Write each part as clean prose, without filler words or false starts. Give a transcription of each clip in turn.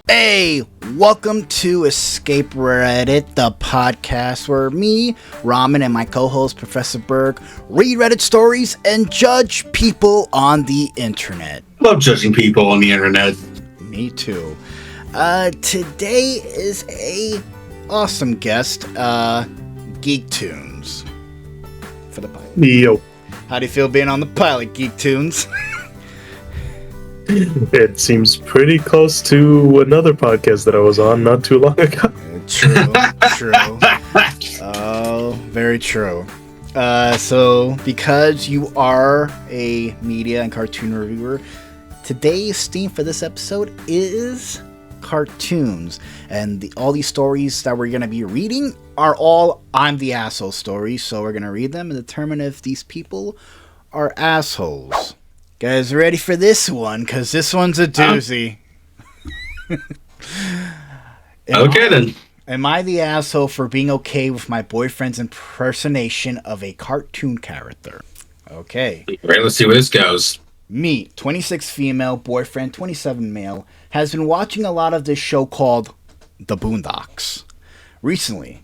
Hey, welcome to Escape Reddit, the podcast where me, Ramen, and my co-host, Professor Burg, read Reddit stories and judge people on the internet. Love judging people on the internet. Me too. Today is a awesome guest, geektoons. For the pilot. Yo. How do you feel being on the pilot, geektoons? It seems pretty close to another podcast that I was on not too long ago. True. Oh, very true. So, because you are a media and cartoon reviewer, today's theme for this episode is cartoons. And all these stories that we're going to be reading are all I'm the asshole stories. So we're going to read them and determine if these people are assholes. Guys, ready for this one? Because this one's a doozy. Okay, then. Am I the asshole for being okay with my boyfriend's impersonation of a cartoon character? Okay. Right, let's see where this goes. Me, 26 female, boyfriend, 27 male, has been watching a lot of this show called The Boondocks. Recently.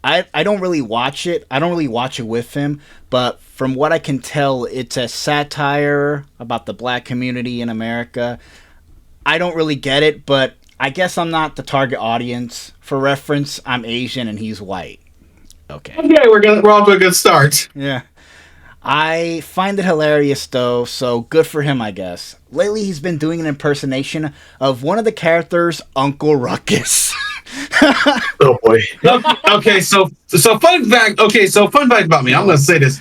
I don't really watch it. I don't really watch it with him, but from what I can tell, it's a satire about the black community in America. I don't really get it, but I guess I'm not the target audience. For reference, I'm Asian and he's white. Okay, we're off to a good start. Yeah. I find it hilarious, though, so good for him, I guess. Lately, he's been doing an impersonation of one of the characters, Uncle Ruckus. Oh boy. Okay, so fun fact. Okay, so fun fact about me. I'm gonna say this.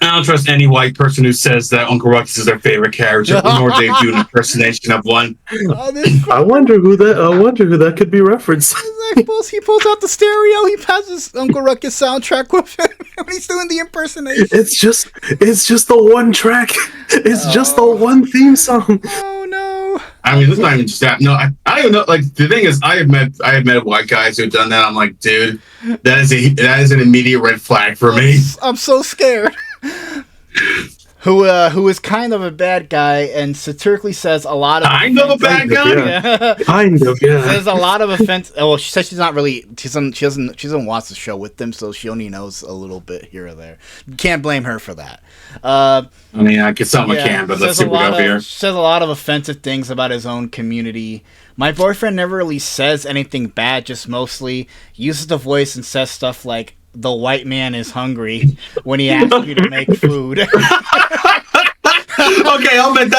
I don't trust any white person who says that Uncle Ruckus is their favorite character, nor they do an impersonation of one. I wonder who that could be referenced. He pulls out the stereo. He passes Uncle Ruckus soundtrack with him when he's doing the impersonation. It's just the one track. It's just the one theme song. Oh no! I mean, it's not even just that. No, I don't even know. Like, the thing is, I have met white guys who've done that. I'm like, dude, that is an immediate red flag for me. I'm so scared. Who is kind of a bad guy and satirically says a lot of Kind of a bad guy. Yeah. Kind of, yeah. Says a lot of offense. Well, she says she doesn't watch the show with them, so she only knows a little bit here or there. Can't blame her for that. I mean, I guess someone can, but let's see what we go here. She says a lot of offensive things about his own community. My boyfriend never really says anything bad, just mostly uses the voice and says stuff like, "The white man is hungry" when he asks you to make food. Okay, I'll admit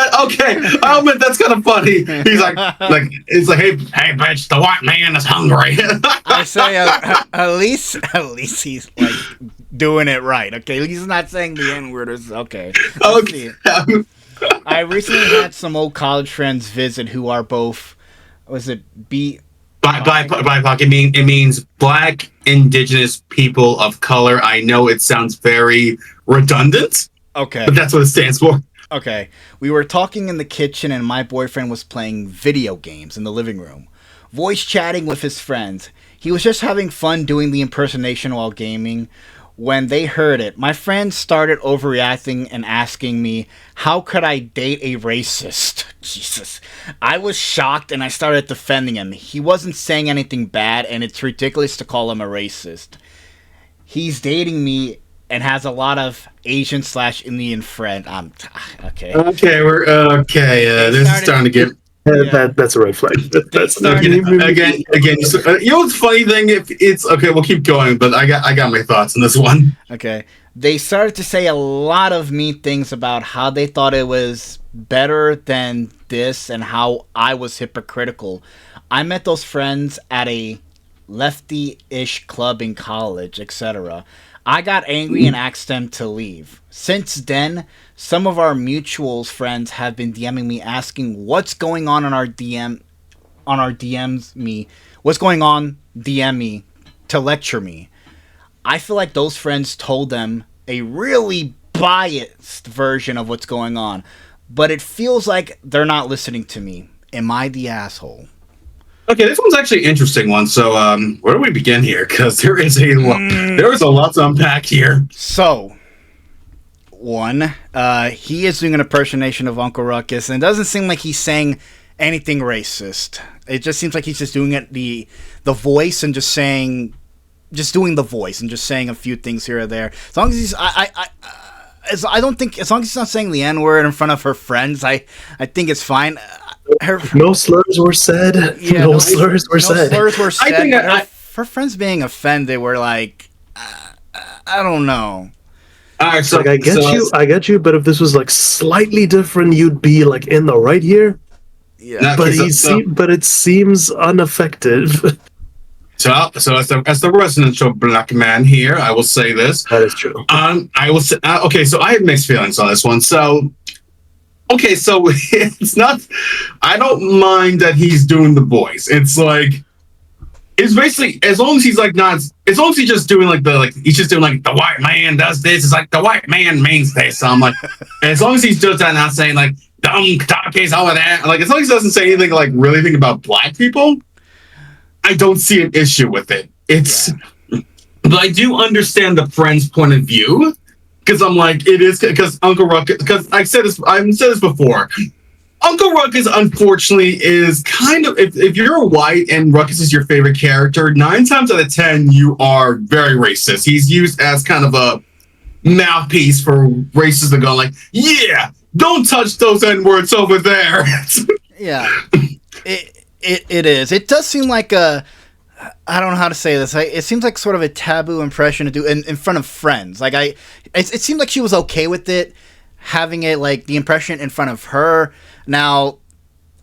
that's kind of funny. He's like, hey, bitch, the white man is hungry. I say at least he's like doing it right. Okay, he's not saying the N-word. Okay. Okay. I recently had some old college friends visit who are both. Was it BIPOC, it means Black, Indigenous People of Color. I know it sounds very redundant. Okay. But that's what it stands for. Okay. We were talking in the kitchen and my boyfriend was playing video games in the living room. Voice chatting with his friends. He was just having fun doing the impersonation while gaming. When they heard it, my friends started overreacting and asking me, how could I date a racist? Jesus. I was shocked and I started defending him. He wasn't saying anything bad and it's ridiculous to call him a racist. He's dating me and has a lot of Asian/Indian friend. Okay. Okay, we're okay. This is starting to get. That's a red flag. That's again. You know what's funny thing? If it's okay, we'll keep going. But I got my thoughts on this one. Okay. They started to say a lot of mean things about how they thought it was better than this and how I was hypocritical. I met those friends at a lefty-ish club in college, etc. I got angry and asked them to leave. Since then, some of our mutual friends have been DMing me asking what's going on our DMs me. What's going on? DM me to lecture me. I feel like those friends told them a really biased version of what's going on, but it feels like they're not listening to me. Am I the asshole? Okay, this one's actually an interesting one. So, where do we begin here? Because there is a lot to unpack here. So, one, he is doing an impersonation of Uncle Ruckus, and it doesn't seem like he's saying anything racist. It just seems like he's just doing it the voice and just doing the voice and just saying a few things here or there. As long as he's I don't think as long as he's not saying the N-word in front of her friends, I think it's fine. No slurs were said. Yeah, no slurs were said. Slurs were said. I think her friends being offended were like, I don't know. All right, so like, I get you, but if this was like slightly different, you'd be like in the right here. Yeah, But but it seems unaffected. So as the residential black man here, I will say this. That is true. I will say okay. So I have mixed feelings on this one. So okay, so it's not. I don't mind that he's doing the voice. It's like it's basically as long as he's like not. As long as he's just doing he's just doing like the white man does this. It's like the white man means this. So I'm like, as long as he's doing that, not saying like dumb talkies all of that. Like as long as he doesn't say anything like really think about black people. I don't see an issue with it. But I do understand the friend's point of view because I'm like, it is because Uncle Ruckus. Because I've said this before. Uncle Ruckus, unfortunately, is kind of if you're white and Ruckus is your favorite character, 9 times out of 10 you are very racist. He's used as kind of a mouthpiece for racists to go like, yeah, don't touch those N-words over there. Yeah. It is. It does seem like I don't know how to say this. It seems like sort of a taboo impression to do in front of friends. Like it seemed like she was okay with it, having it like the impression in front of her. Now,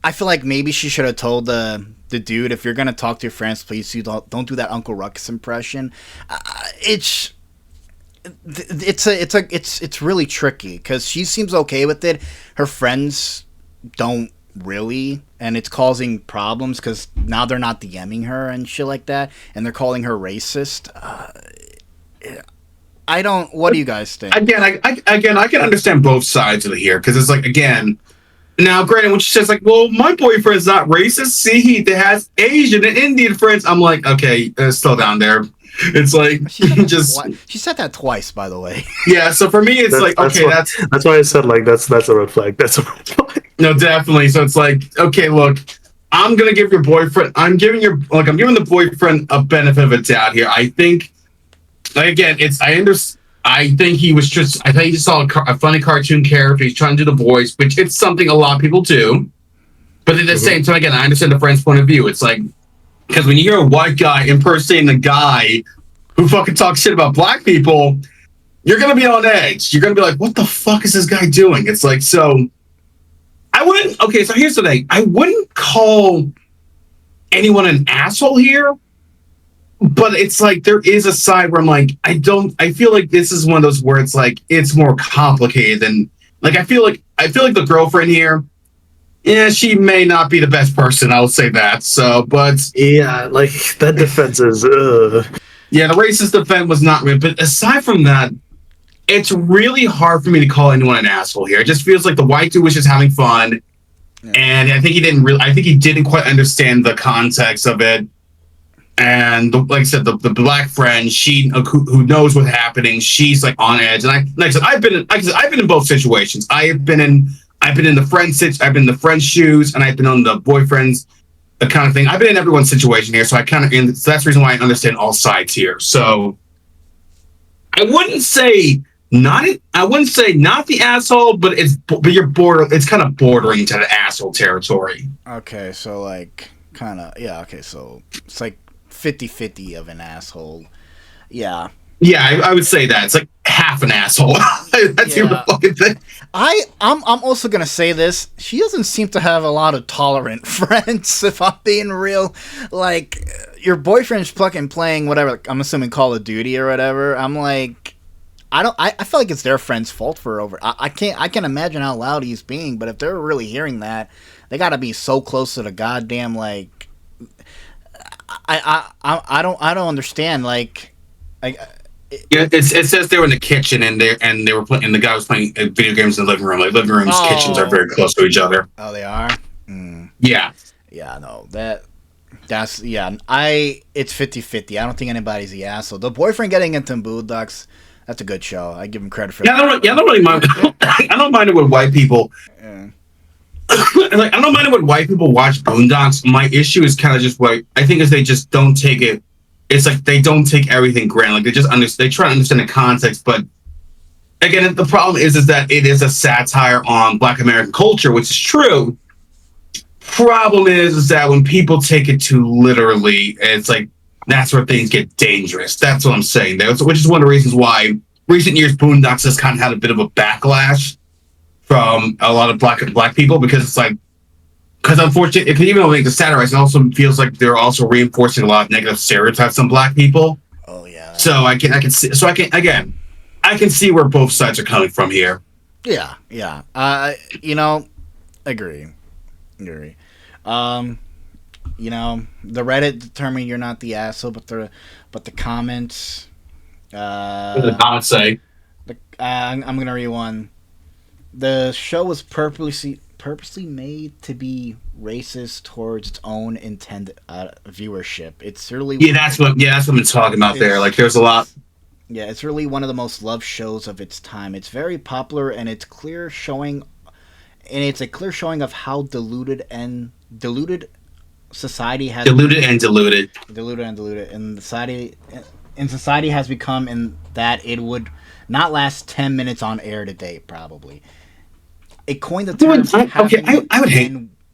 I feel like maybe she should have told the dude, if you're gonna talk to your friends, please don't do that Uncle Ruckus impression. It's really tricky because she seems okay with it. Her friends don't really, and it's causing problems because now they're not DMing her and shit like that, and they're calling her racist. I don't. What do you guys think? Again, I can understand both sides of it here because it's like again. Now, granted, when she says like, "Well, my boyfriend's not racist," see, he has Asian and Indian friends. I'm like, okay, slow down there. It's like she said that twice, by the way. Yeah, so for me, it's that's why I said like that's a red flag. That's a red flag. No, definitely. So it's like, okay, look, I'm gonna give your boyfriend. I'm giving the boyfriend a benefit of a doubt here. I think, like again, I think he just saw a funny cartoon character. He's trying to do the voice, which it's something a lot of people do. But at the same time, again, I understand the friend's point of view. It's like, because when you hear a white guy impersonating a guy who fucking talks shit about black people, you're going to be on edge. You're going to be like, what the fuck is this guy doing? It's like, so so here's the thing. I wouldn't call anyone an asshole here, but it's like, there is a side where I'm like, I feel like this is one of those where it's like, it's more complicated than, like, I feel like the girlfriend here, yeah, she may not be the best person. I'll say that. So, but yeah, like that defense is. Yeah, the racist defense was not real. But aside from that, it's really hard for me to call anyone an asshole here. It just feels like the white dude was just having fun, and I think he didn't quite understand the context of it. And like I said, the black friend, she who knows what's happening, she's like on edge. And I've been in both situations. I've been in the friend's shoes, and I've been on the boyfriend's kind of thing. I've been in everyone's situation here, so so that's the reason why I understand all sides here. So I wouldn't say not the asshole, but it's kind of bordering to the asshole territory. Okay, so like kind of okay, so it's like 50-50 of an asshole. Yeah. Yeah, I would say that. It's like half an asshole. That's the fucking thing. I'm also gonna say this. She doesn't seem to have a lot of tolerant friends, if I'm being real. Like, your boyfriend's fucking playing whatever, I'm assuming Call of Duty or whatever. I'm like, I feel like it's their friend's fault for over. I can imagine how loud he's being, but if they're really hearing that, they gotta be so close to the goddamn, like, I don't understand, like, it says they were in the kitchen and they were playing, and the guy was playing video games in the living room. Like, living rooms, kitchens are very close to each other. Oh, they are? Mm. Yeah. Yeah, no, it's 50-50. I don't think anybody's the asshole. The boyfriend getting into Boondocks, that's a good show. I give him credit for that. I don't really mind. I don't mind it with white people. Yeah. like I don't mind it when white people watch Boondocks. My issue is kind of just what I think is they just don't take it. It's like they don't take everything grand. Like they just they try to understand the context, but again, the problem is that it is a satire on Black American culture, which is true. Problem is that when people take it too literally, it's like that's where things get dangerous. That's what I'm saying there, which is one of the reasons why recent years Boondocks has kind of had a bit of a backlash from a lot of black people, because it's like, because unfortunately, even though they satirize, it also feels like they're also reinforcing a lot of negative stereotypes on black people. Oh yeah. So I can see. So I can see where both sides are coming from here. Yeah. Agree. The Reddit determined you're not the asshole, but the comments. What did the comments say? I'm gonna read one. The show was purposely made to be racist towards its own intended viewership. It's really that's what I'm talking about there. Like there's a lot. Yeah, it's really one of the most loved shows of its time. It's very popular, and it's a clear showing of how diluted society has and society has become, in that it would not last 10 minutes on air today, probably. It coined the term I would hate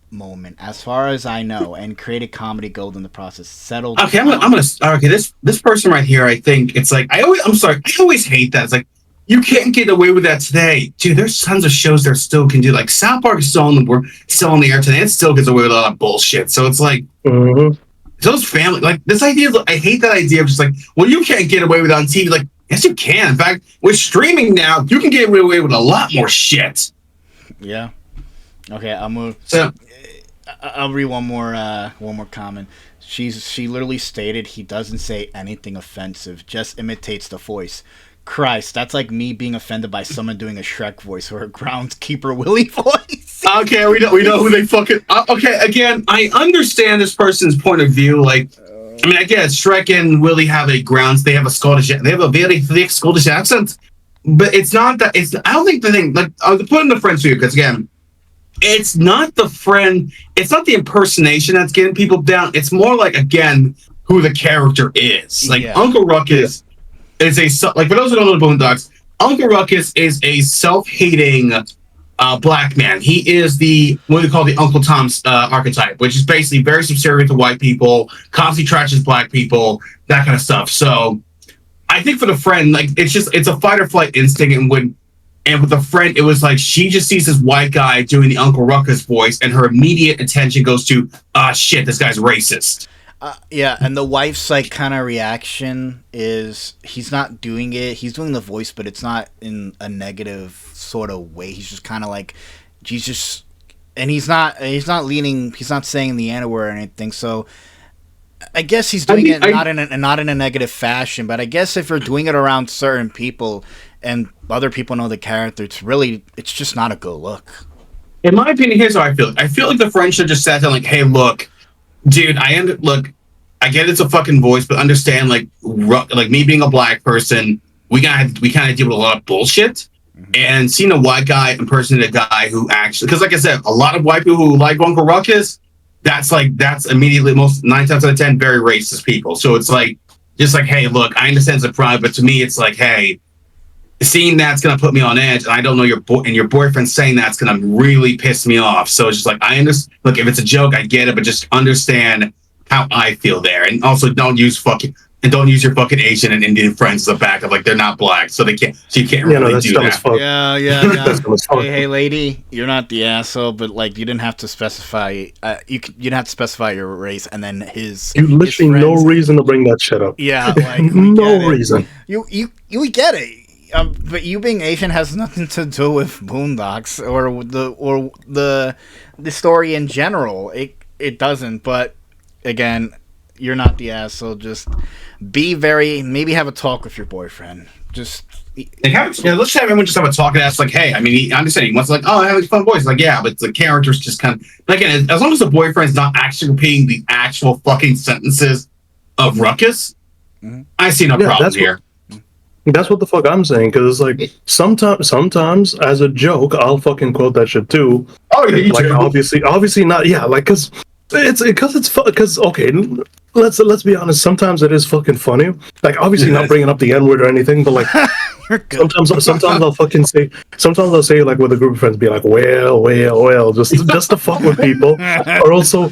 moment, as far as I know, and created comedy gold in the process. Settled. Okay, I'm gonna. Okay, this person right here. I think it's like I always hate that. It's like you can't get away with that today, dude. There's tons of shows that still can do. Like South Park is still on the air today. It still gets away with a lot of bullshit. So it's like those family, like this idea. I hate that idea of just like, well, you can't get away with it on TV. Like, yes, you can. In fact, with streaming now, you can get away with a lot more shit. Yeah. Okay, I'll move. So I'll read one more comment. She literally stated he doesn't say anything offensive, just imitates the voice. Christ, that's like me being offended by someone doing a Shrek voice or a Groundskeeper Willie voice. Okay, we know who they fucking. Okay, again, I understand this person's point of view. Like, I mean, I guess Shrek and Willie have a very thick Scottish accent, but it's not that. I don't think the thing. Like, I'll put in the friends view, because again, it's not the friend. It's not the impersonation that's getting people down. It's more like, again, who the character is. Like Uncle Ruckus is like, for those who don't know the Boondocks, Uncle Ruckus is a self-hating black man. He is what they call the Uncle Tom's archetype, which is basically very subservient to white people, constantly trashes black people, that kind of stuff. So I think for the friend, like, it's a fight or flight instinct, and with the friend, it was like she just sees this white guy doing the Uncle Ruckus voice, and her immediate attention goes to, shit, this guy's racist. Yeah, and the wife's like kind of reaction is he's not doing it. He's doing the voice, but it's not in a negative sort of way. He's just kind of like, he's not saying the N-word or anything. So I guess he's doing it not in a negative fashion. But I guess if you're doing it around certain people and other people know the character, it's just not a good look. In my opinion, here's how I feel. I feel like the friend should just sat down like, hey, look, dude, I get it's a fucking voice, but understand, like me being a black person, we kind of deal with a lot of bullshit. Mm-hmm. And seeing a white guy impersonate a guy who actually, because like I said, a lot of white people who like Uncle Ruckus, that's immediately, most 9 times out of 10 very racist people. So it's like, just like, hey, look, I understand it's a pride, but to me, it's like, hey, seeing that's gonna put me on edge, and I don't know your boyfriend saying that's gonna really piss me off. So it's just like, I understand. Look, if it's a joke, I get it, but just understand how I feel there, and also don't use your fucking Asian and Indian friends as a backup. Like, they're not black, so you can't really do that. Yeah. Hey, lady, you're not the asshole, but like you didn't have to specify. You didn't have to specify your race, and then You literally no reason to bring that shit up. Yeah, like no reason. You get it. But you being Asian has nothing to do with Boondocks or the story in general. It doesn't. But again, you're not the asshole. Just maybe have a talk with your boyfriend. Just let's have everyone just have a talk and ask, like, hey, I mean, I understand he wants to, like, oh, I have these fun boys. Like, yeah, but the character's just kind of, like, again, as long as the boyfriend's not actually repeating the actual fucking sentences of Ruckus, I see no problem here. That's what the fuck I'm saying, because it's like sometimes as a joke I'll fucking quote that shit too. Oh Oh yeah, you Like do. obviously not. Yeah, like because it's fun. Because okay, let's be honest. Sometimes it is fucking funny. Like obviously not bringing up the N word or anything, but like sometimes I'll fucking say. Sometimes I'll say like with a group of friends, be like, well, just to fuck with people, or also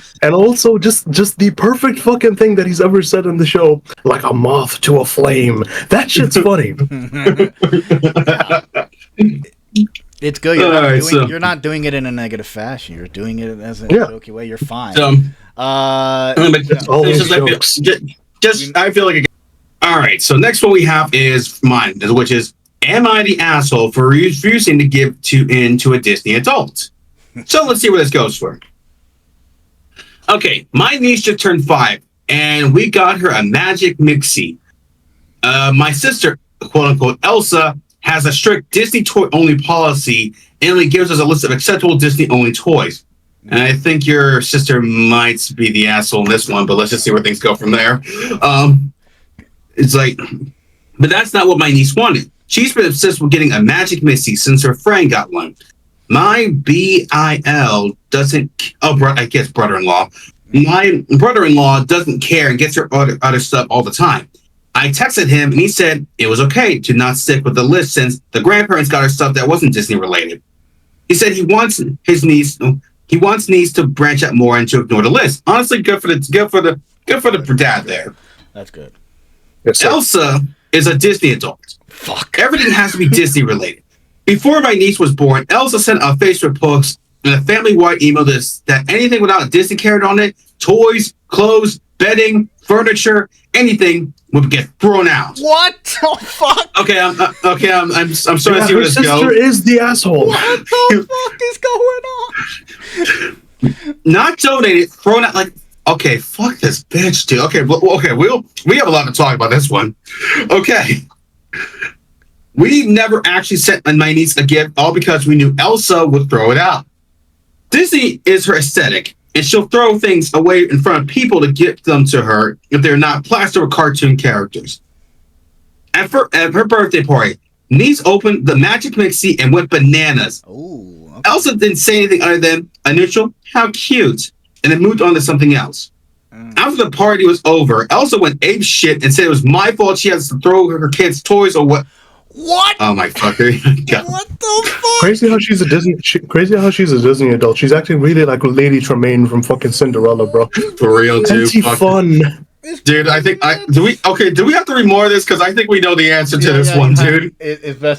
just the perfect fucking thing that he's ever said in the show, like a moth to a flame. That shit's funny. It's good. You're not doing it in a negative fashion. You're doing it as a jokey way. You're fine. Just I feel like. All right. So next one we have is mine, which is, am I the asshole for refusing to give in to a Disney adult? So let's see where this goes for. Okay, my niece just turned 5, and we got her a magic mixie. My sister, quote unquote, Elsa, has a strict Disney toy only policy and only gives us a list of acceptable Disney only toys. And I think your sister might be the asshole in this one, but let's just see where things go from there. It's like, but that's not what my niece wanted. She's been obsessed with getting a magic mixie since her friend got one. My BIL doesn't, I guess brother-in-law. My brother-in-law doesn't care and gets her other stuff all the time. I texted him and he said it was okay to not stick with the list since the grandparents got her stuff that wasn't Disney related. He said he wants niece to branch out more and to ignore the list. Honestly, good for the dad there. That's good. Yes, Elsa is a Disney adult. Fuck. Everything has to be Disney related. Before my niece was born, Elsa sent a Facebook post and a family-wide email that anything without a Disney character on it, toys, clothes, bedding, furniture, anything would get thrown out. What the fuck? Okay, I'm starting to see where this goes. Her sister is the asshole. What the fuck is going on? Not donated, thrown out. Like, okay, fuck this bitch, dude. Okay, we have a lot to talk about this one. Okay, we never actually sent my niece a gift, all because we knew Elsa would throw it out. Disney is her aesthetic, and she'll throw things away in front of people to give them to her if they're not plaster or cartoon characters. At her birthday party, niece opened the magic mixie and went bananas. Ooh, okay. Elsa didn't say anything other than initial, how cute, and then moved on to something else. After the party was over, Elsa went ape shit and said it was my fault she has to throw her kids' toys or what. What? Oh my fucker! What the fuck? Crazy how she's a Disney adult. She's acting really like Lady Tremaine from fucking Cinderella, bro. For real, dude. Fun. Dude, I think do we have to read more of this? Because I think we know the answer to this one, dude.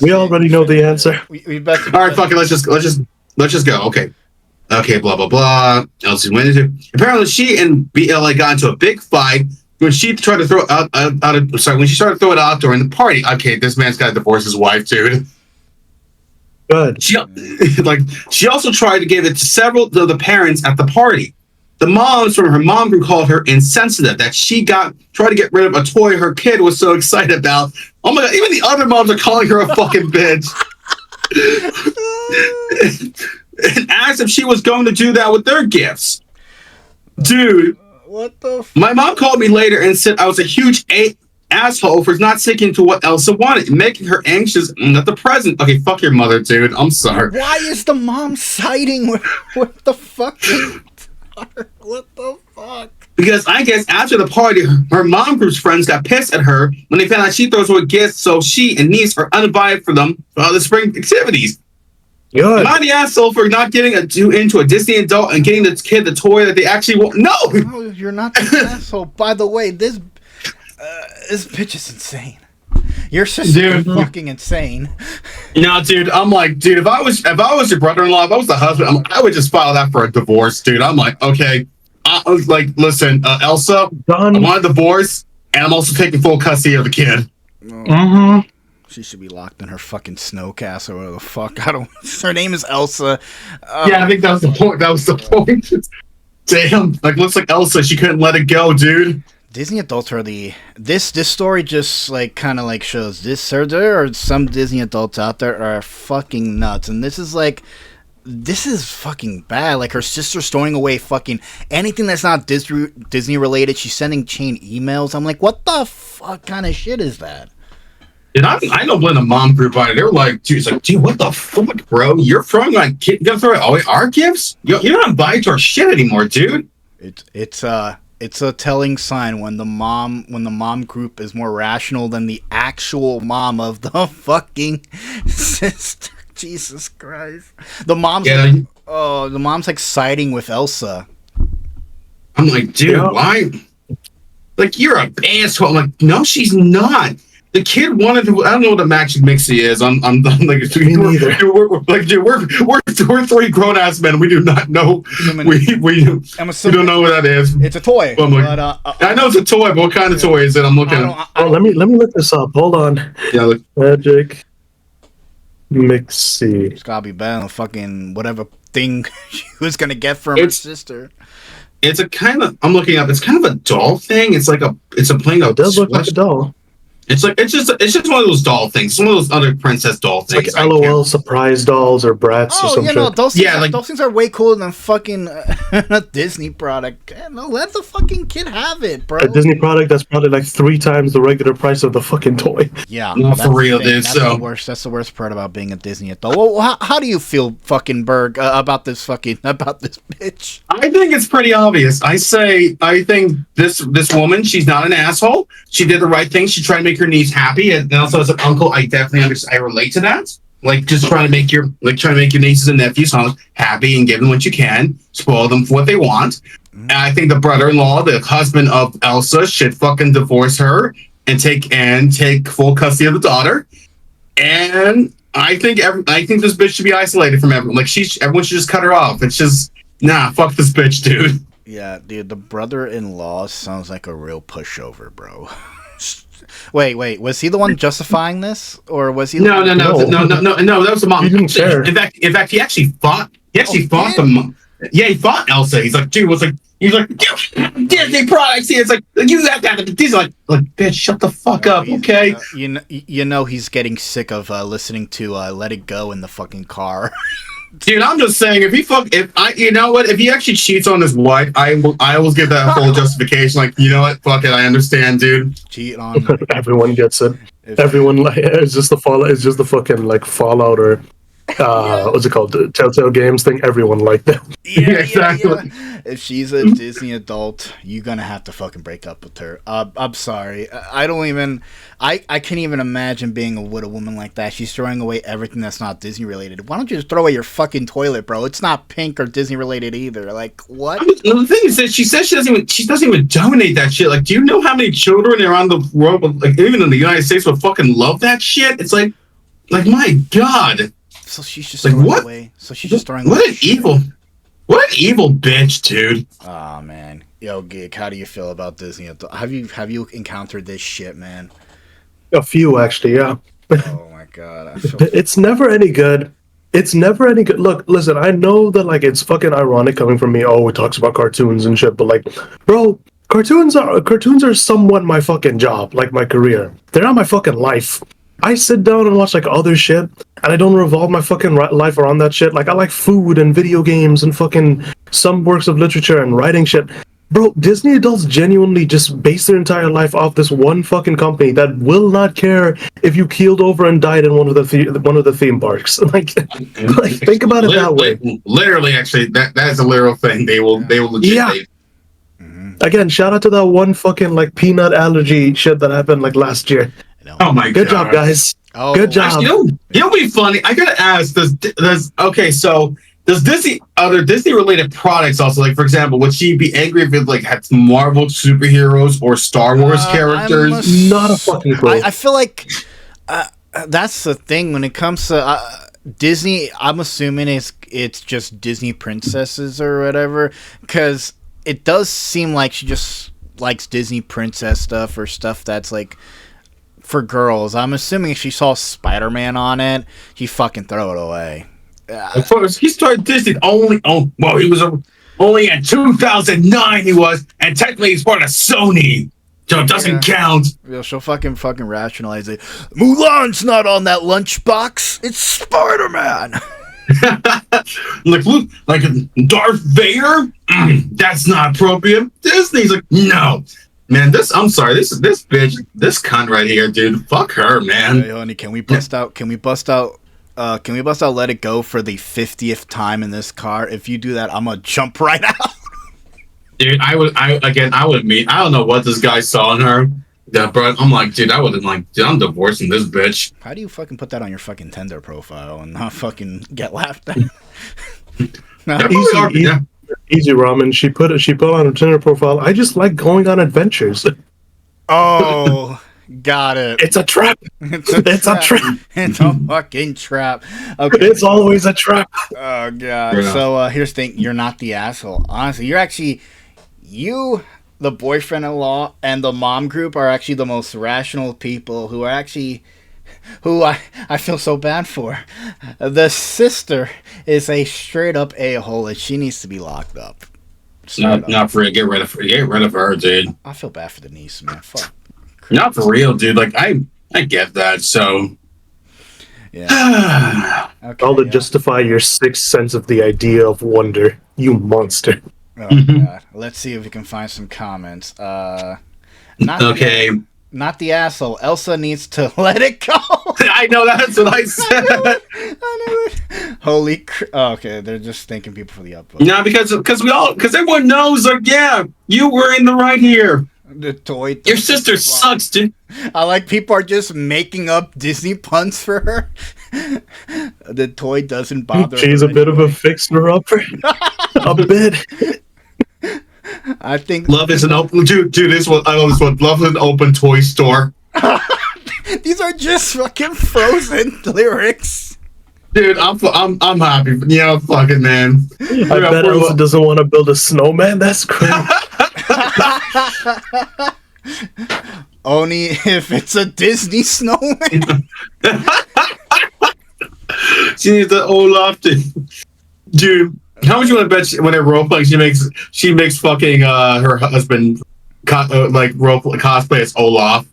We already know the answer. All right, fuck it. Let's just go. Okay. Blah blah blah. Elsie went into. Apparently, she and BLA got into a big fight when she tried to throw it when she started to throw it out during the party. Okay, this man's got to divorce his wife, dude. Good. She also tried to give it to several of the parents at the party. The moms from her mom group called her insensitive that she tried to get rid of a toy her kid was so excited about. Oh my god, even the other moms are calling her a fucking bitch. And asked if she was going to do that with their gifts. Dude. What the fuck? My mom called me later and said I was a huge asshole for not sticking to what Elsa wanted, making her anxious at the present. Okay, fuck your mother, dude. I'm sorry. Why is the mom siding with the fucking what the fuck? Because I guess after the party, her mom group's friends got pissed at her when they found out she throws away gifts, so she and niece are uninvited for them for the spring activities. Good. Am I the asshole for not getting into a Disney adult and getting the kid the toy that they actually want? No, you're not the asshole. By the way, this bitch is insane. Your sister is fucking insane. No, dude, I'm like, dude, if I was your brother-in-law, if I was the husband, I would just file that for a divorce, dude. I'm like, okay, I was like, listen, Elsa, I want a divorce, and I'm also taking full custody of the kid. Mm-hmm. She should be locked in her fucking snow castle or whatever the fuck. Her name is Elsa. Yeah, I think that was the point. Damn, looks like Elsa. She couldn't let it go, dude. Disney adults are this story just kind of shows this. There are some Disney adults out there are fucking nuts, and this is fucking bad. Like her sister storing away fucking anything that's not Disney related. She's sending chain emails. I'm like, what the fuck kind of shit is that? And I don't blame the mom group either. They were like, dude, it's like, dude, what the fuck, bro? You're throwing you're gonna throw away our gifts? You're not buying our shit anymore, dude. It's a telling sign when the mom group is more rational than the actual mom of the fucking sister. Jesus Christ. The mom's the mom's like siding with Elsa. I'm like, dude, why? Like, you're a asshole. I'm like, no, she's not. The kid wanted to. I don't know what a magic mixie is. I'm like, we're three grown ass men. We do not know. We don't know what that is. It's a toy. I know it's a toy, but what kind of toy is it? I'm looking at. Let me look this up. Hold on. Yeah, magic mixie. It's gotta be better than fucking whatever thing she was gonna get from her sister. It's a kind of. I'm looking up. It's kind of a doll thing. It's like it's a playing. It does look like a doll. It's just one of those doll things. Some of those other princess doll things. Like LOL surprise dolls or Bratz or something. Those things are way cooler than fucking a Disney product. No, let the fucking kid have it, bro. A Disney product that's probably like 3 times the regular price of the fucking toy. Yeah, no, for real, dude. That's the worst part about being a Disney adult. Well, how do you feel, fucking Berg, about this bitch? I think it's pretty obvious. I think this woman, she's not an asshole. She did the right thing. She tried to make her niece happy, and also as an uncle, I definitely understand. I relate to that. Like, just trying to make your nieces and nephews happy and give them what you can, spoil them for what they want. And I think the brother-in-law, the husband of Elsa, should fucking divorce her and take full custody of the daughter. And I think this bitch should be isolated from everyone. Like, everyone should just cut her off. It's just fuck this bitch, dude. Yeah, dude, the brother-in-law sounds like a real pushover, bro. Wait, was he the one justifying this, or was he? No. That was the mom. He didn't care. In fact, he actually fought. Fought the mom. Yeah, he fought Elsa. He's like, dude, Disney products. It's like you have that. He's like, bitch, shut the fuck up, okay? You know, he's getting sick of listening to "Let It Go" in the fucking car. Dude, I'm just saying, if he actually cheats on his wife, I will give that full justification. Like, you know what? Fuck it, I understand, dude. Cheat on everyone gets it. Everyone it's just the Fallout. It's just the fucking like Fallout or what's it called? The Telltale Games thing. Everyone liked that. Yeah, exactly. Yeah. If she's a Disney adult, you're gonna have to fucking break up with her. I'm sorry. I can't even imagine being with a woman like that. She's throwing away everything that's not Disney related. Why don't you just throw away your fucking toilet, bro? It's not pink or Disney related either. Like, what? The thing is that she says she doesn't even donate that shit. Like, do you know how many children around the world, like even in the United States, would fucking love that shit? It's like my God. So she's just throwing away. So she's just throwing away. What an evil bitch, dude. Oh man, yo, Geek, how do you feel about Disney? Have you encountered this shit, man? A few, actually, yeah. Oh my God, it's never any good. It's never any good. Look, listen, I know that like it's fucking ironic coming from me. Oh, it talks about cartoons and shit, but like, bro, cartoons are somewhat my fucking job, like my career. They're not my fucking life. I sit down and watch like other shit, and I don't revolve my fucking life around that shit. Like, I like food and video games and fucking some works of literature and writing shit. Bro, Disney adults genuinely just base their entire life off this one fucking company that will not care if you keeled over and died in one of the theme parks. Like think about it that way. Literally, actually, that is a literal thing. They will legit. Yeah. Again, shout out to that one fucking like peanut allergy shit that happened like last year. Oh my God! Good job, guys. Good job. Actually, you know, be funny. I gotta ask. Does Disney other Disney related products also, like for example, would she be angry if it like had Marvel superheroes or Star Wars characters? Not a fucking clue. I feel like that's the thing when it comes to Disney. I'm assuming it's just Disney princesses or whatever, because it does seem like she just likes Disney princess stuff or stuff that's like for girls. I'm assuming if she saw Spider-Man on it, she'd fucking throw it away. Of course, he started Disney he was only in 2009 he was, and technically he's part of Sony, so it doesn't count. Yeah, she'll fucking rationalize it. Mulan's not on that lunchbox. It's Spider-Man. like Darth Vader? That's not appropriate. Disney's like, no, Man, I'm sorry, this bitch, this cunt right here, dude. Fuck her, man. Hey, honey, can we bust out? Let It Go for the 50th time in this car? If you do that, I'm gonna jump right out. Dude, I would meet. I don't know what this guy saw in her. Yeah, but I'm like, dude, I would have like, dude, I'm divorcing this bitch. How do you fucking put that on your fucking Tinder profile and not fucking get laughed at? No. Easy Ramen. She put on her Tinder profile. I just like going on adventures. Oh, got it. It's a trap. It's a trap. It's a fucking trap. Okay. It's always a trap. Oh god. Yeah. So here's the thing. You're not the asshole. Honestly, you, the boyfriend-in-law, and the mom group are actually the most rational people who I feel so bad for. The sister is a straight up a-hole and she needs to be locked up. Not for real. Get rid of her, dude. I feel bad for the niece, man. Fuck. Not for real, dude. Like I get that. So yeah. Okay, all to justify your sixth sense of the idea of wonder, you monster. Oh god. Let's see if we can find some comments. Not the asshole. Elsa needs to let it go. I know, that's what I said. I knew it. Holy okay, they're just thanking people for the upvote. No, because everyone knows, like, yeah, you were in the right here. The toy. Your sister sucks, dude. I like people are just making up Disney puns for her. The toy doesn't bother. She's a bit of a fixer-upper. A bit. I think love is an open dude. This one, I know this one. Love is an open toy store. These are just fucking Frozen lyrics. Dude, I'm happy. Yeah, fucking man. I bet Elsa doesn't want to build a snowman. That's crazy. Only if it's a Disney snowman. She needs the Olaf thing. Dude, how much you want to bet when it role plays she makes fucking her husband cosplay as Olaf?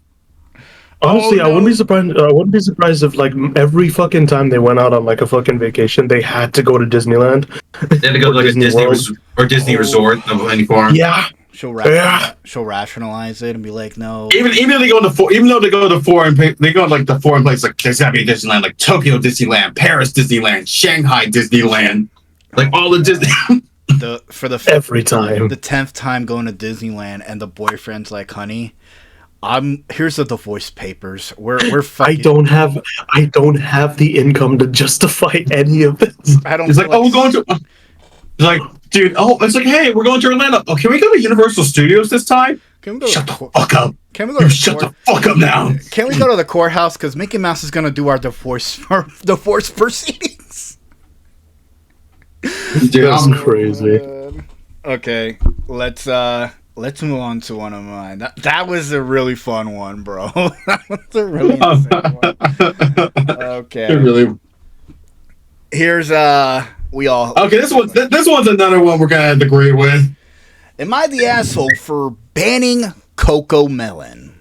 Honestly, I wouldn't be surprised. I wouldn't be surprised if like every fucking time they went out on like a fucking vacation, they had to go to Disneyland. They had to go to like a Disney resort of any form. Yeah. She'll rationalize it and be like, no. Even though they go to foreign place, like there's gotta be a Disneyland, like Tokyo Disneyland, Paris Disneyland, Shanghai Disneyland, like all the Disney. Every time the 10th time going to Disneyland, and the boyfriend's like, honey, here's the divorce papers. We're fucking. I don't have the income to justify any of this. It's like, oh, we're going to. It's like, dude, it's like, hey, we're going to Orlando. Oh, can we go to Universal Studios this time? Can we go shut the fuck up. Can we go to shut the fuck up now. Can we go to the courthouse? Because Mickey Mouse is going to do our divorce proceedings. Dude, that's crazy. Okay, let's move on to one of mine. That was a really fun one, bro. That was a really insane one. Okay. Really. Here's Okay, this one's another one we're gonna have to agree with. Am I the asshole for banning cocmelon?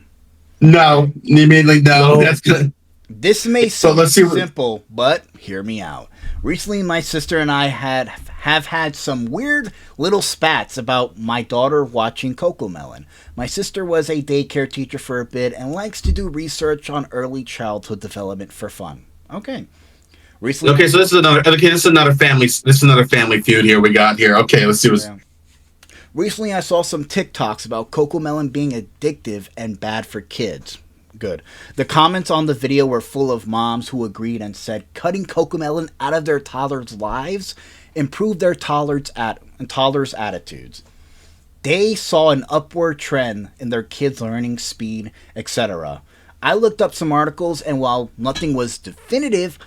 No, you mean like no? That's good. This may seem simple, but hear me out. Recently, my sister and I have had some weird little spats about my daughter watching cocmelon. My sister was a daycare teacher for a bit and likes to do research on early childhood development for fun. Okay. Recently, so this is another family feud here we got here. Okay, let's see what's. Yeah. Recently, I saw some TikToks about cocmelon being addictive and bad for kids. Good. The comments on the video were full of moms who agreed and said cutting cocmelon out of their toddlers' lives improved their toddlers' attitudes. They saw an upward trend in their kids' learning speed, etc. I looked up some articles, and while nothing was definitive,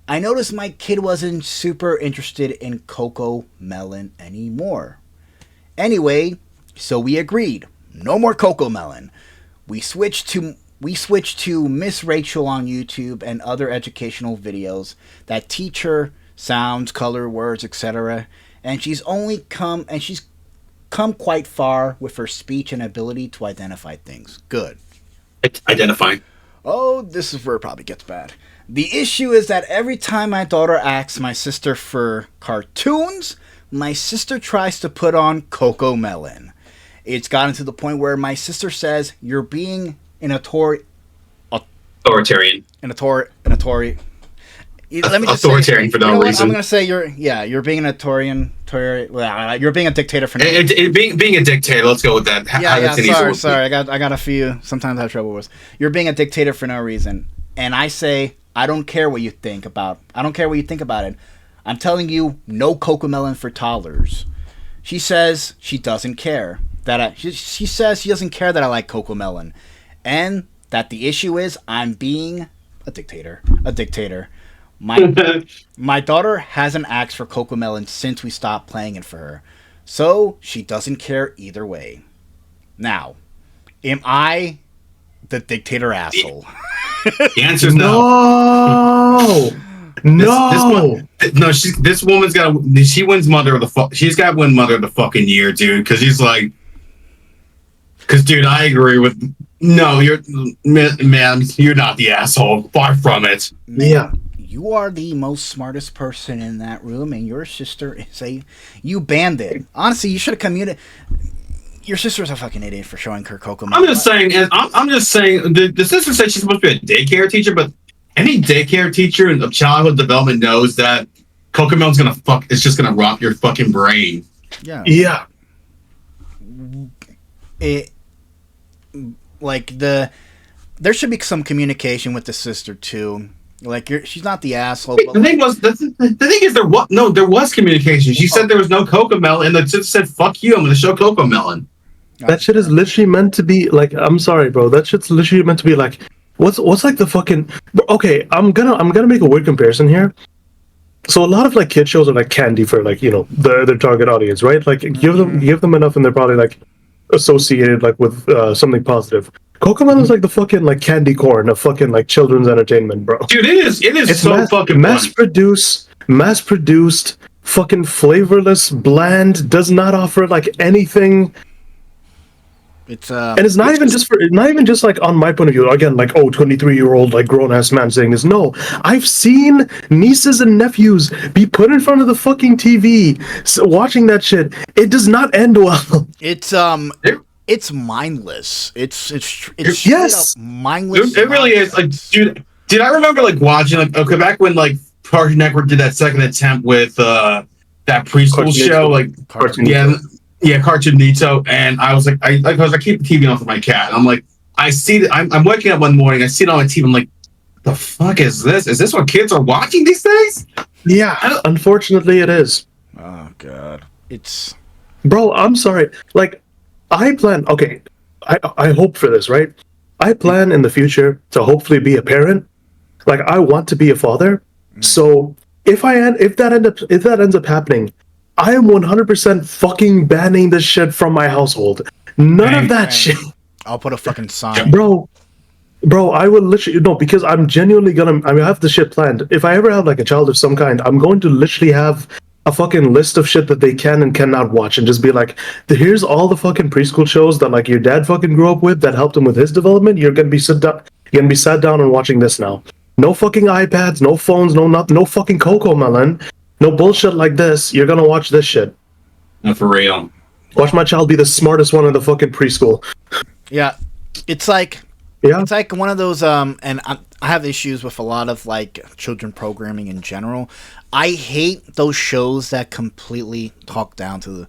I noticed my kid wasn't super interested in cocmelon anymore. Anyway, so we agreed. No more cocmelon. We switched to Miss Rachel on YouTube and other educational videos that teach her sounds, color, words, etc. And she's come quite far with her speech and ability to identify things. Good. Identify. Oh, this is where it probably gets bad. The issue is that every time my daughter asks my sister for cartoons, my sister tries to put on cocmelon. It's gotten to the point where my sister says you're being Authoritarian. Let me just authoritarian for no reason. I'm gonna say you're being an authoritarian. You're being a dictator for no reason. Being a dictator. Let's go with that. Sorry. I got a few. Sometimes I have trouble with. You're being a dictator for no reason, and I say I don't care what you think about. I don't care what you think about it. I'm telling you, no cocmelon for toddlers. She says she doesn't care she says she doesn't care that I like cocmelon, and that the issue is I'm being a dictator. My daughter hasn't asked for cocmelon since we stopped playing it for her, so she doesn't care either way. Now, am I the dictator asshole? The answer is no. No. This woman's got. She wins mother of the. She's got to win mother of the fucking year, dude. Because she's like. Because, dude, I agree with. No, man. You're not the asshole. Far from it. Yeah. You are the most smartest person in that room, and your sister is you banned it. Honestly, you should have communicated. Your sister's a fucking idiot for showing her cocmelon. I'm just saying. The sister said she's supposed to be a daycare teacher, but any daycare teacher of childhood development knows that cocmelon's gonna fuck. It's just gonna rot your fucking brain. Yeah. Yeah. There should be some communication with the sister too. Like she's not the asshole. The thing is there was communication. She said there was no cocmelon, and the sister said, "Fuck you, I'm gonna show cocmelon." That shit is literally meant to be like. I'm sorry, bro. That shit's literally meant to be like. What's like the fucking? Okay, I'm gonna make a weird comparison here. So a lot of like kid shows are like candy for like their target audience, right? Like give them enough, and they're probably like associated like with something positive. Cocmelon is like the fucking like candy corn of fucking like children's entertainment, bro. Dude, it is it's so fucking mass produced, fucking flavorless, bland, does not offer like anything. It's and it's not even just like on my point of view again, like 23-year-old like grown-ass man saying this. No, I've seen nieces and nephews be put in front of the fucking TV watching that shit. It does not end well. It's mindless. It's yes, mindless. It really is. Like, dude, I remember like watching like back when like Cartoon Network did that second attempt with that preschool show, like Cartoonito, and I was like, I keep the TV on for my cat. And I'm like, I'm waking up one morning, I see it on my TV. I'm like, the fuck is this? Is this what kids are watching these days? Yeah, unfortunately, it is. Oh god, bro. I'm sorry. Like, I plan. Okay, I hope for this, right? I plan in the future to hopefully be a parent. Like, I want to be a father. So if that ends up happening, I am 100% fucking banning this shit from my household. None of that shit. I'll put a fucking sign. Bro, I will literally because I'm genuinely gonna. I have the shit planned. If I ever have like a child of some kind, I'm going to literally have a fucking list of shit that they can and cannot watch, and just be like, here's all the fucking preschool shows that like your dad fucking grew up with that helped him with his development. You're gonna be sat down and watching this now. No fucking iPads, no phones, no fucking cocmelon, no bullshit like this. You're gonna watch this shit. No, for real. Watch my child be the smartest one in the fucking preschool. Yeah, it's like one of those and I have issues with a lot of like children programming in general. I hate those shows that completely talk down to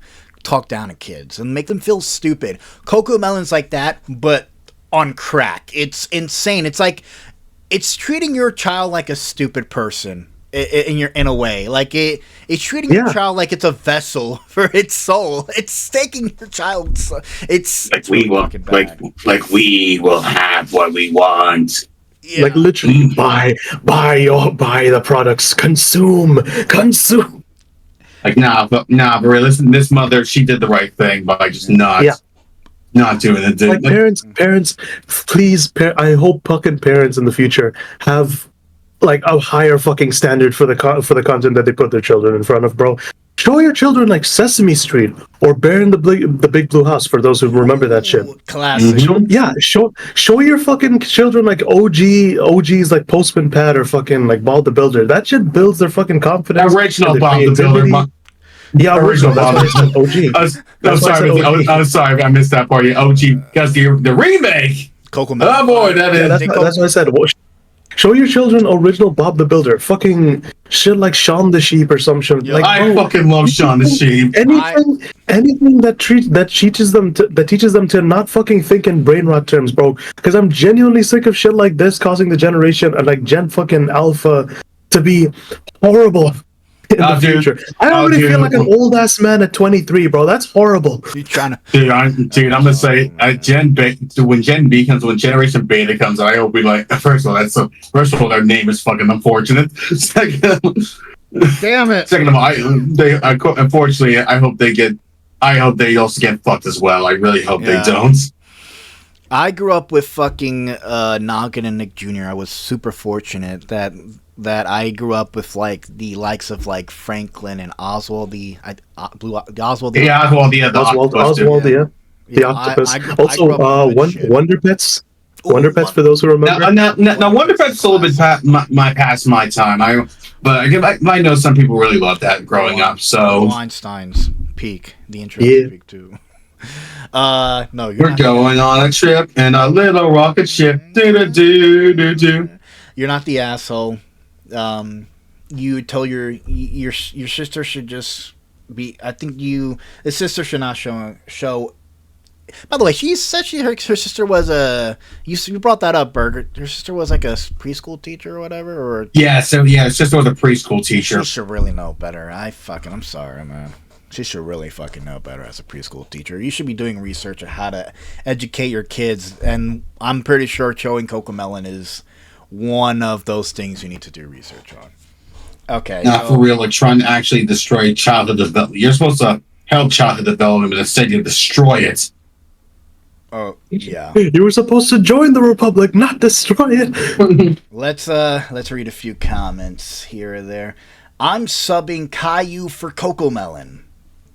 kids and make them feel stupid. Cocmelon's like that, but on crack. It's insane. It's like it's treating your child like a stupid person. In a way, like it's treating your child like it's a vessel for its soul. It's taking your child's. It's like we will, like we will have what we want. Yeah. Like literally, buy the products, consume. Like but listen, this mother, she did the right thing by just not doing it. Like parents, please. I hope fucking parents in the future have like a higher fucking standard for the content that they put their children in front of, bro. Show your children like Sesame Street or Bear in the Big Blue House, for those who remember that shit. Classic. Show your fucking children like OGs like Postman Pat or fucking like Bob the Builder. That shit builds their fucking confidence. Original Bob the Builder. Yeah, original. That's Bob. why I said OG. I'm sorry, I missed that part. Yeah, OG, because the remake. Cocmelon. Oh boy, that is. That's what I said. Show your children original Bob the Builder. Fucking shit like Shaun the Sheep or some shit. Like, I fucking love Shaun the Sheep. Anything that teaches them to not fucking think in brain rot terms, bro. Because I'm genuinely sick of shit like this causing the generation like Gen fucking Alpha to be horrible in the future. I already feel like an old ass man at 23, bro. That's horrible. You trying to? Dude, I'm gonna say when when Generation Beta comes, I hope we like. First of all, their name is fucking unfortunate. Damn it. Second of all, unfortunately, I hope they also get fucked as well. I really hope they don't. I grew up with fucking Noggin and Nick Jr. I was super fortunate that I grew up with like the likes of like Franklin and Oswald, the Octopus. Also, Wonder Pets. Wonder Pets, for those who remember. Now Wonder Pets a little bit past my time. But I know some people really loved that growing up. So Einstein's Peak, the intro to Peak too. No, we're going on a trip in a little rocket ship. Do. You're not the asshole. You told your sister should just be. I think the sister should not show. By the way, she said her sister was you brought that up, Burger. Her sister was like a preschool teacher or whatever, or her sister was a preschool teacher. She should really know better. I'm sorry, man. She should really fucking know better as a preschool teacher. You should be doing research on how to educate your kids, and I'm pretty sure showing Cocmelon is one of those things you need to do research on. Okay. Not for real, like trying to actually destroy childhood development. You're supposed to help childhood development, but instead you destroy it. Oh, yeah. You were supposed to join the Republic, not destroy it. Let's read a few comments here or there. I'm subbing Caillou for Cocmelon.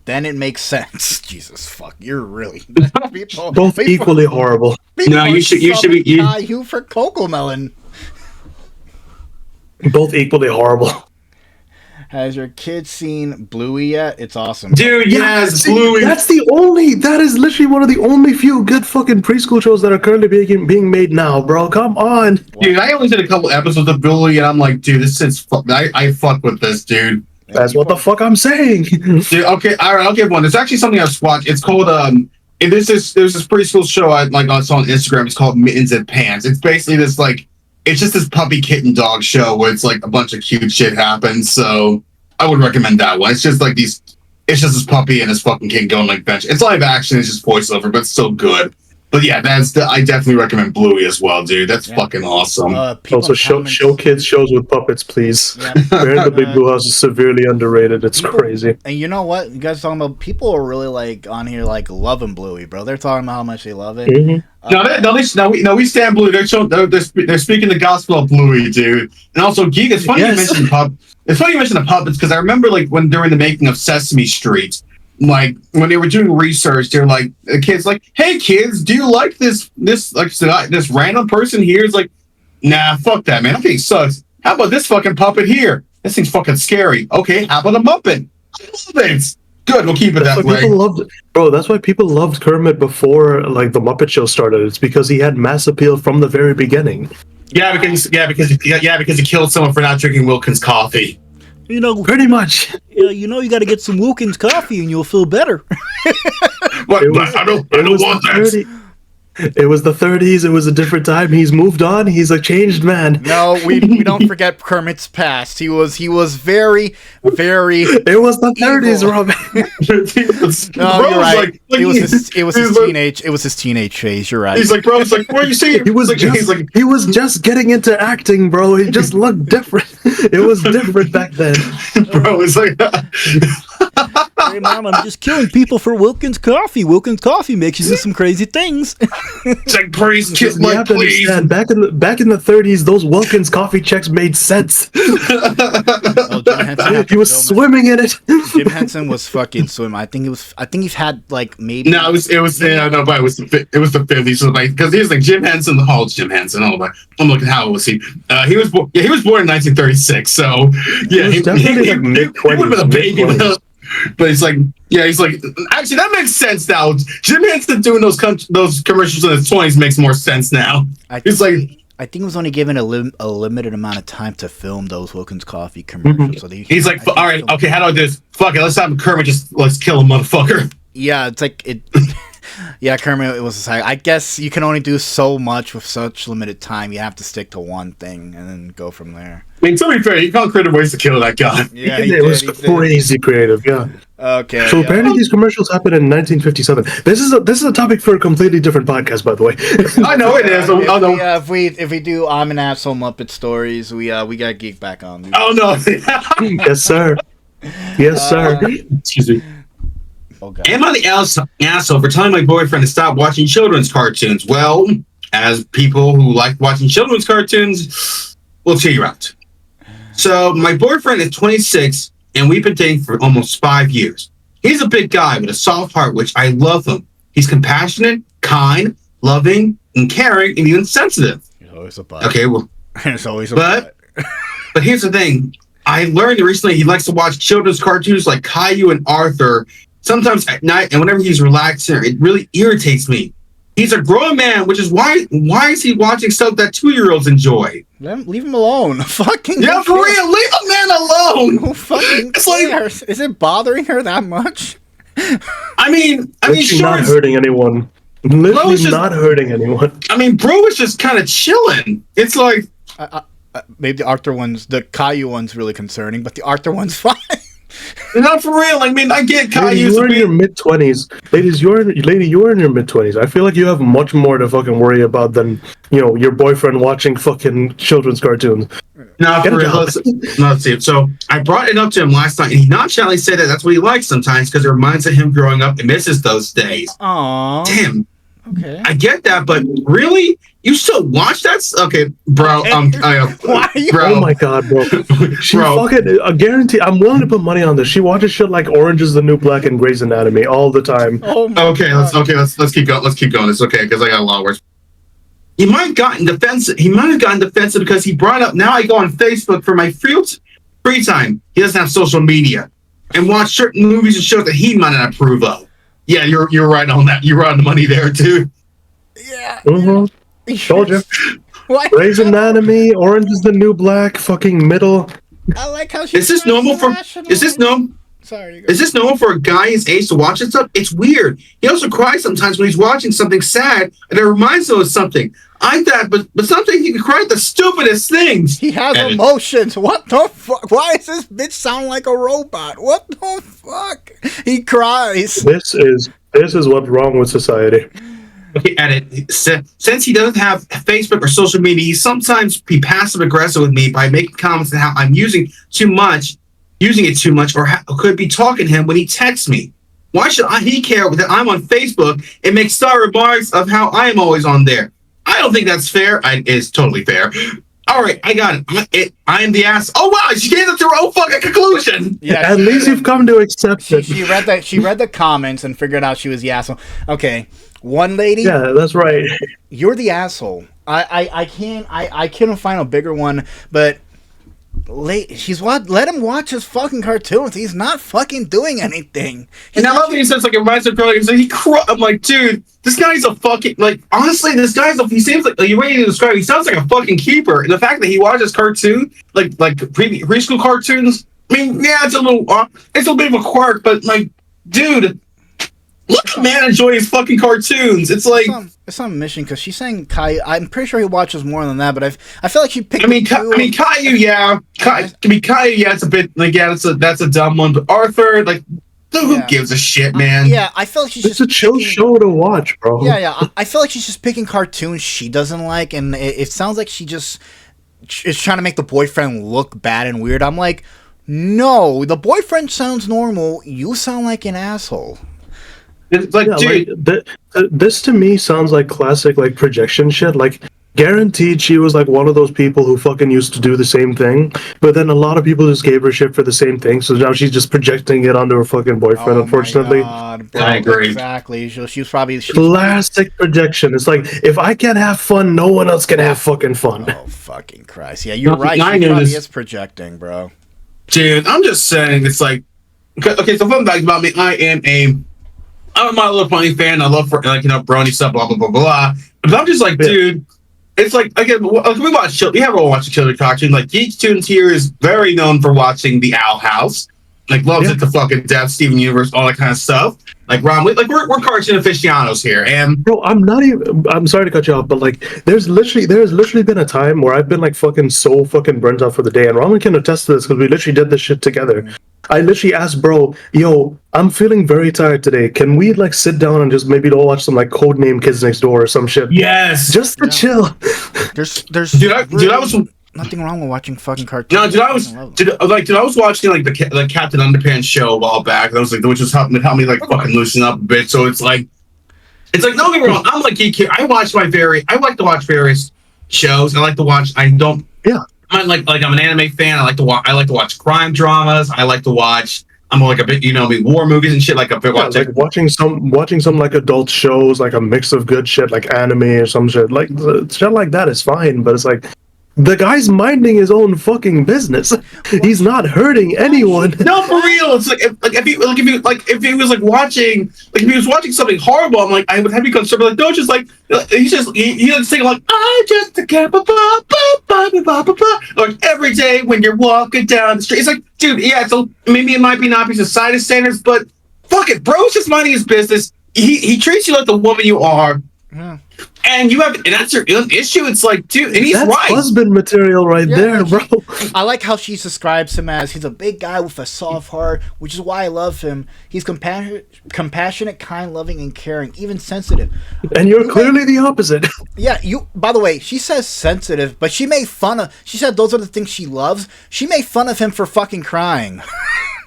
Then it makes sense. Jesus fuck, you're really both equally horrible. No, you should be Caillou for Cocmelon. Both equally horrible. Has your kid seen Bluey yet? It's awesome. Dude, yes, Bluey. That is literally one of the only few good fucking preschool shows that are currently being made now, bro. Come on. Dude, I only did a couple episodes of Bluey, and I'm like, dude, this is I fuck with this, dude. That's what the fuck I'm saying. Dude, okay, all right, I'll give one. There's actually something I was watching. It's called there's this preschool show I saw on Instagram. It's called Mittens and Pants. It's basically this like, it's just this puppy kitten dog show where it's like a bunch of cute shit happens. So I would recommend that one. It's just like it's just this puppy and this fucking kid going like bench. It's live action. It's just voiceover, but it's still good. But yeah, I definitely recommend Bluey as well, dude. That's fucking awesome. Also, show kids shows with puppets, please. Yeah. Bear in the Big Blue House is severely underrated. It's crazy. And you know what? You guys are talking about people are really like on here like loving Bluey, bro. They're talking about how much they love it. Mm-hmm. We stand Bluey. They're speaking the gospel of Bluey, dude. And also, Geek. It's funny you mentioned It's funny you mentioned the puppets because I remember like when during the making of Sesame Street. Like when they were doing research, they're like the kids like, "Hey kids, do you like this random person here?" Is like, "Nah, fuck that, man. I think it sucks. How about this fucking puppet here? This thing's fucking scary. Okay, how about a Muppet? I love it. Good, we'll keep it that way." That's why people loved Kermit before like the Muppet Show started. It's because he had mass appeal from the very beginning. Yeah, because he killed someone for not drinking Wilkins coffee. You know, pretty much. You know, you got to get some Wilkins coffee and you'll feel better. I don't want that. It was the 30s. It was a different time. He's moved on. He's a changed man. No, we don't forget Kermit's past. He was very, very. It was the 30s, Robin. No, you're right. Like, it was his teenage phase. You're right. He's like, bro. It's like, what are you saying? He was just getting into acting, bro. He just looked different. It was different back then, bro. It's like. Hey, Mom, I'm just killing people for Wilkins coffee. Wilkins coffee makes you do some crazy things. It's like, praise kids, like, please. Back in the 30s, those Wilkins coffee checks made sense. He was swimming in it. Jim Henson was fucking swimming. I think he's had like maybe. No, but it was the 50s. So like, because he was like Jim Henson. How old's Jim Henson? Oh my, I'm looking. How old was he? He was born in 1936. So yeah, he would have been a baby. But he's like, yeah, he's like, actually, that makes sense now. Jim Henson doing those commercials in his 20s makes more sense now. He's like, I think he was only given a limited amount of time to film those Wilkins Coffee commercials. So he's like, all right, okay, how do I do this? Fuck it, let's have Kermit let's kill a motherfucker. Yeah, it's like it. Yeah, Kermit, it was like, I guess you can only do so much with such limited time. You have to stick to one thing and then go from there. I mean, to be fair, he found creative ways to kill that guy. Yeah, it was crazy creative. Yeah. Okay. So apparently these commercials happened in 1957. This is a topic for a completely different podcast, by the way. I know it is. Yeah, if we do I'm an Asshole Muppet stories, we got Geek back on. Dude. Oh no. Yes, sir. Yes, sir. Excuse me. Okay. Am I the asshole for telling my boyfriend to stop watching children's cartoons? Well, as people who like watching children's cartoons, we'll cheer you out. So, my boyfriend is 26, and we've been dating for almost 5 years. He's a big guy with a soft heart, which I love him. He's compassionate, kind, loving, and caring, and even sensitive. He's always a butt. Okay, well, it's always a butt. But here's the thing. I learned recently he likes to watch children's cartoons like Caillou and Arthur, sometimes at night, and whenever he's relaxing, it really irritates me. He's a grown man, which is why is he watching stuff that 2-year-olds enjoy? Leave him alone. Fucking yeah, for real, leave a man alone. Who fucking cares? Is it bothering her that much? I mean, she's sure, not hurting anyone. Literally not hurting anyone. I mean, bro is just kind of chilling. It's like maybe the Arthur one's, the Caillou one's really concerning, but the Arthur one's fine. Not for real. I mean, I get Caillou. You're in your mid-20s. Ladies, you're in your mid-20s. I feel like you have much more to fucking worry about than, your boyfriend watching fucking children's cartoons. No, for real. Let's see. So I brought it up to him last night, and he nonchalantly said that that's what he likes sometimes because it reminds him growing up and misses those days. Aww. Damn. Okay. I get that, but really? You still watch that? Okay, bro. Why are you? Bro. Oh my god, bro. She fucking, I guarantee, I'm willing to put money on this. She watches shit like Orange is the New Black and Grey's Anatomy all the time. Oh my okay, let's keep going. Let's keep going. It's okay because I got a lot of words. He might have gotten defensive because he brought up. Now I go on Facebook for my free time. He doesn't have social media and watch certain movies and shows that he might not approve of. Yeah, you're right on that. You're right on the money there too. Yeah. Mm-hmm. Told you. What? Grey's Anatomy, Orange is the New Black, fucking Middle. I like how she. Is this normal for? Is this normal? Sorry. Is this normal for a guy his age to watch this stuff? It's weird. He also cries sometimes when he's watching something sad and it reminds him of something. I thought, but sometimes he can cry at the stupidest things. He has emotions. What the fuck? Why does this bitch sound like a robot? What the fuck? He cries. This is what's wrong with society. Okay, edit. Since he doesn't have Facebook or social media, he sometimes be passive aggressive with me by making comments on how I'm using it too much, or could be talking to him when he texts me. Why should he care that I'm on Facebook and make star remarks of how I am always on there? I don't think that's fair. It's totally fair. All right, I got it. I am the ass. Oh wow, she came up to her own fucking conclusion. Yeah, at least you've come to accept it. She read the comments and figured out she was the asshole. Okay, one lady. Yeah, that's right. You're the asshole. I couldn't find a bigger one, but let him watch his fucking cartoons. He's not fucking doing anything. And I love that he says like it reminds him of girl. I'm like, dude, this guy's a fucking honestly, he seems like you ready to describe. He sounds like a fucking keeper. And the fact that he watches cartoon like preschool cartoons. I mean, yeah, it's a little bit of a quirk, but dude. Let the man enjoy his fucking cartoons. It's like it's on a mission because she's saying Caillou. I'm pretty sure he watches more than that, but I feel like she picked. Caillou, yeah. Caillou, yeah. It's a bit that's a dumb one. But Arthur, who gives a shit, man? Yeah, I feel like she's it's a chill show to watch, bro. Yeah. I feel like she's just picking cartoons she doesn't like, and it sounds like she just is trying to make the boyfriend look bad and weird. I'm like, no, the boyfriend sounds normal. You sound like an asshole. It's like, dude, this to me sounds like classic projection shit. Guaranteed she was one of those people who fucking used to do the same thing, but then a lot of people just gave her shit for the same thing, so now she's just projecting it onto her fucking boyfriend, unfortunately. God, bro, I agree. Exactly. She was probably... Classic projection. It's like, if I can't have fun, no one else can have fucking fun. Oh, fucking Christ. Yeah, you're right. She probably is projecting, bro. Dude, I'm just saying, it's like, Okay, so fun fact about me, I'm a My Little Pony fan. I love for like brony stuff, blah blah blah blah. But I'm just like, dude, it's like again, we have all watched the killer cartoon. Like geektoons here is very known for watching the Owl House. Like loves it to fucking death, Steven Universe, all that kind of stuff. Like Ron, we're cartoon aficionados here, and bro, I'm sorry to cut you off, but like, there's literally been a time where I've been like fucking so fucking burnt out for the day, and Ramen can attest to this because we literally did this shit together. I literally asked, bro, yo, I'm feeling very tired today. Can we like sit down and just maybe watch some like Codename Kids Next Door or some shit? yes, Just to chill. There's dude, I was. nothing wrong with watching fucking cartoons. No, dude, I was watching like the Captain Underpants show a while back. That was like, which was helped me like fucking loosen up a bit. So it's like don't get me wrong. I'm like geek. I like to watch various shows. I like to watch. I don't. Yeah. I'm I'm an anime fan. I like to watch crime dramas. I like to watch. I'm like a bit, war movies and shit. Like a bit watching some like adult shows, like a mix of good shit, like anime or some shit. Like shit like that is fine, but it's like. The guy's minding his own fucking business. He's not hurting anyone. No, for real. It's if he was like watching, like if he was watching something horrible, I'm like, I would have you concerned. Like, no, just like he's like singing like I just a cat, like every day when you're walking down the street. It's like, dude, yeah, so maybe it might be not be society standards, but fuck it, bro's just minding his business. He treats you like the woman you are. Yeah. And that's your issue. It's like, dude, and he's that's right. Husband material there, bro. I like how she describes him as he's a big guy with a soft heart, which is why I love him. He's compassionate, kind, loving, and caring, even sensitive. And you're clearly the opposite. Yeah, By the way, she says sensitive, but she said those are the things she loves. She made fun of him for fucking crying.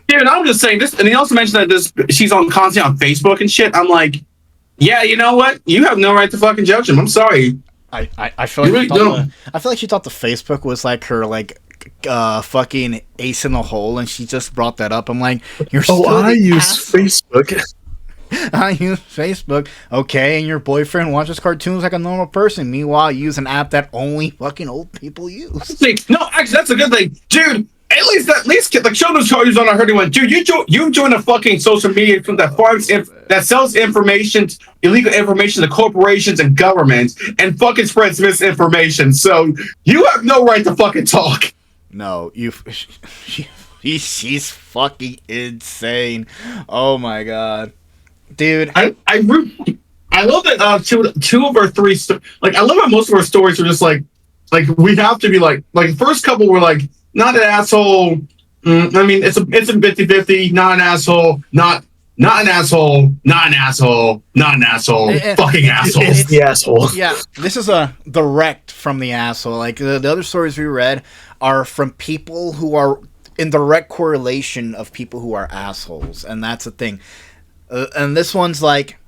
Dude, I'm just saying this, and he also mentioned that she's constantly on Facebook and shit. I'm like. Yeah, you know what? You have no right to fucking judge him. I'm sorry. I feel like I feel like she thought the Facebook was like her fucking ace in the hole, and she just brought that up. I'm like, you're. I use Facebook. I use Facebook. Okay, and your boyfriend watches cartoons like a normal person. Meanwhile, you use an app that only fucking old people use. No, actually, that's a good thing, dude. At least like show those charges on. I heard he went, dude. You join a fucking social media from that sells information, illegal information to corporations and governments, and fucking spreads misinformation. So you have no right to fucking talk. No, she's fucking insane. Oh my god, dude. I love that two of our three I love how most of our stories are just like we have to be like the first couple were like. Not an asshole. I mean, it's a 50-50. Not an asshole. Not an asshole. Not an asshole. Not an asshole. Fucking asshole. It's the asshole. Yeah, this is a direct from the asshole. Like the other stories we read are from people who are in direct correlation of people who are assholes, and that's the thing. And this one's like,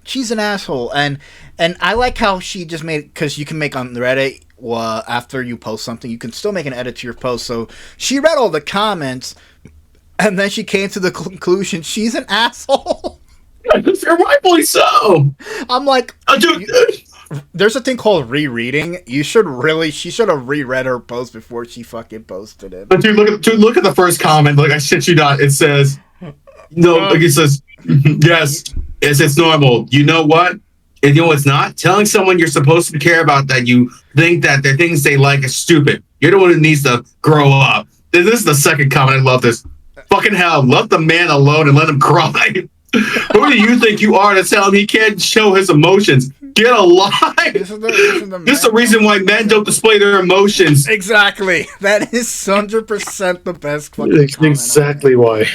she's an asshole, and I like how she just made, because you can make on Reddit. Well, after you post something, you can still make an edit to your post. So she read all the comments, and then she came to the conclusion she's an asshole. Rightfully so. I'm like, dude. There's a thing called rereading. She should have reread her post before she fucking posted it. But dude, look at the first comment. Like, I shit you not. It says, it says, yes, it's normal. You know what? And you know what's not? Telling someone you're supposed to care about that you think that the things they like is stupid. You're the one who needs to grow up. This is the second comment. I love this. Fucking hell, let the man alone and let him cry. Who do you think you are to tell him he can't show his emotions? Get a life. This is the reason why men don't display their emotions. Exactly. That is 100% the best fucking exactly why.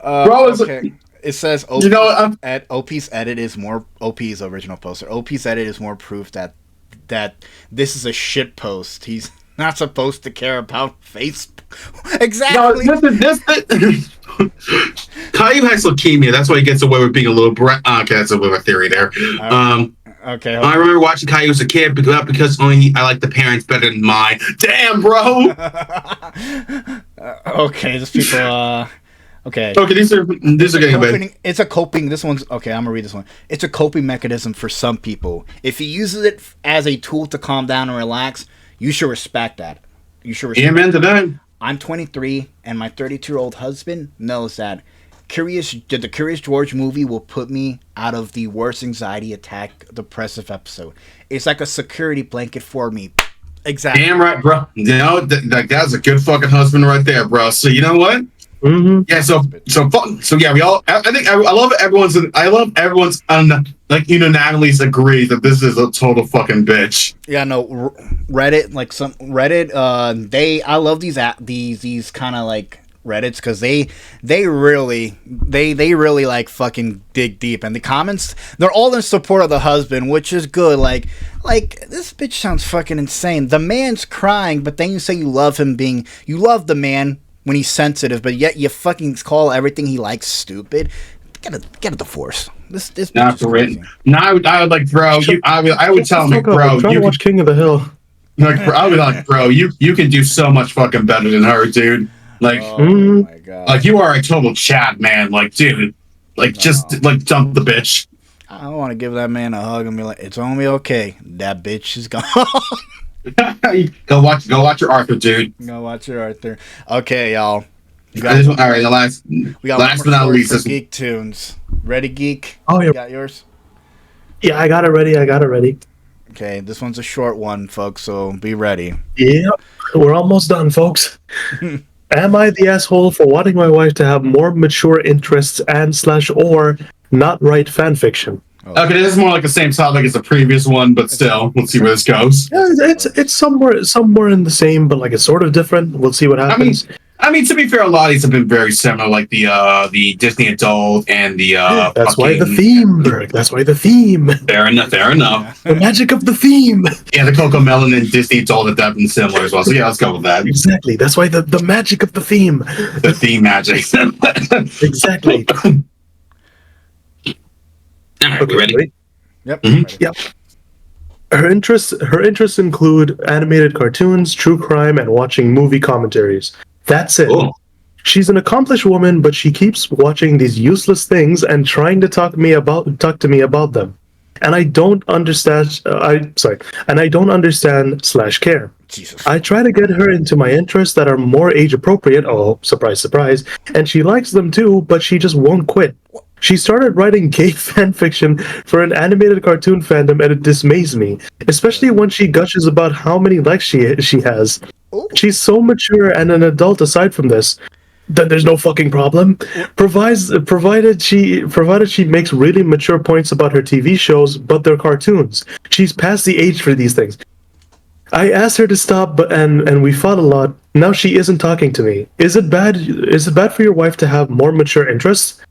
Bro, okay. It says OP's edit is more OP's original poster. OP's edit is more proof that this is a shit post. He's not supposed to care about Facebook. Exactly. No, Caillou has leukemia. That's why he gets away with being a little brat. Okay, that's a little theory there. Okay. I remember watching Caillou as a kid because only I like the parents better than mine. Damn, bro. Okay, just people. Okay. Okay, these are getting bad. It's a coping. This one's okay. I'm gonna read this one. It's a coping mechanism for some people. If he uses it as a tool to calm down and relax, you should respect that. You should respect. Amen to that. I'm 23, and my 32-year-old husband knows that the Curious George movie will put me out of the worst anxiety attack depressive episode. It's like a security blanket for me. Exactly. Damn right, bro. You know, that's a good fucking husband right there, bro. So you know what? Mm-hmm. Yeah. So yeah, we all. I think I love everyone's. Like unanimously agree that this is a total fucking bitch. Yeah, no, Reddit, like some Reddit, I love these kind of like Reddits because they really like fucking dig deep, and the comments, they're all in support of the husband, which is good. Like this bitch sounds fucking insane. The man's crying, but then you say you love the man when he's sensitive, but yet you fucking call everything he likes stupid. Get a divorce. This Not for it. No, I would like, bro. I would tell him, like, bro, I'm trying to watch King of the Hill. Like, I would be like, bro, you can do so much fucking better than her, dude. Like, oh my god, like you are a total Chad, man. Like, dude, like just like dump the bitch. I want to give that man a hug and be like, it's only okay. That bitch is gone. Go watch your Arthur, dude. Go watch your Arthur. Okay, y'all. All right, the last but not least, geektoons. Ready, geek? Oh yeah, you got yours. Yeah, I got it ready. Okay, this one's a short one, folks. So be ready. Yeah, we're almost done, folks. Am I the asshole for wanting my wife to have more mature interests and/or not write fan fiction? Oh. Okay, this is more like the same topic as the previous one, but still, we'll see where this goes. Yeah, it's somewhere in the same, but like it's sort of different. We'll see what happens. I mean, to be fair, a lot of these have been very similar, like the Disney adult and the That's why the theme, Berg. That's why the theme. Fair enough. The magic of the theme. Yeah, the cocmelon and Disney adult have been similar as well. So yeah, let's go with that. Exactly. That's why the magic of the theme. The theme magic. Exactly. All right, we ready? Yep. Mm-hmm. Ready. Yep. Her interests include animated cartoons, true crime, and watching movie commentaries. That's it. Cool. She's an accomplished woman, but she keeps watching these useless things and trying to talk to me about them. And I don't understand. And I don't understand/care. Jesus. I try to get her into my interests that are more age appropriate. Oh, surprise, surprise! And she likes them too, but she just won't quit. She started writing gay fan fiction for an animated cartoon fandom, and it dismays me, especially when she gushes about how many likes she has. Ooh. She's so mature and an adult aside from this. Then there's no fucking problem. Provided she makes really mature points about her TV shows, but they're cartoons. She's past the age for these things. I asked her to stop, and we fought a lot. Now she isn't talking to me. Is it bad for your wife to have more mature interests?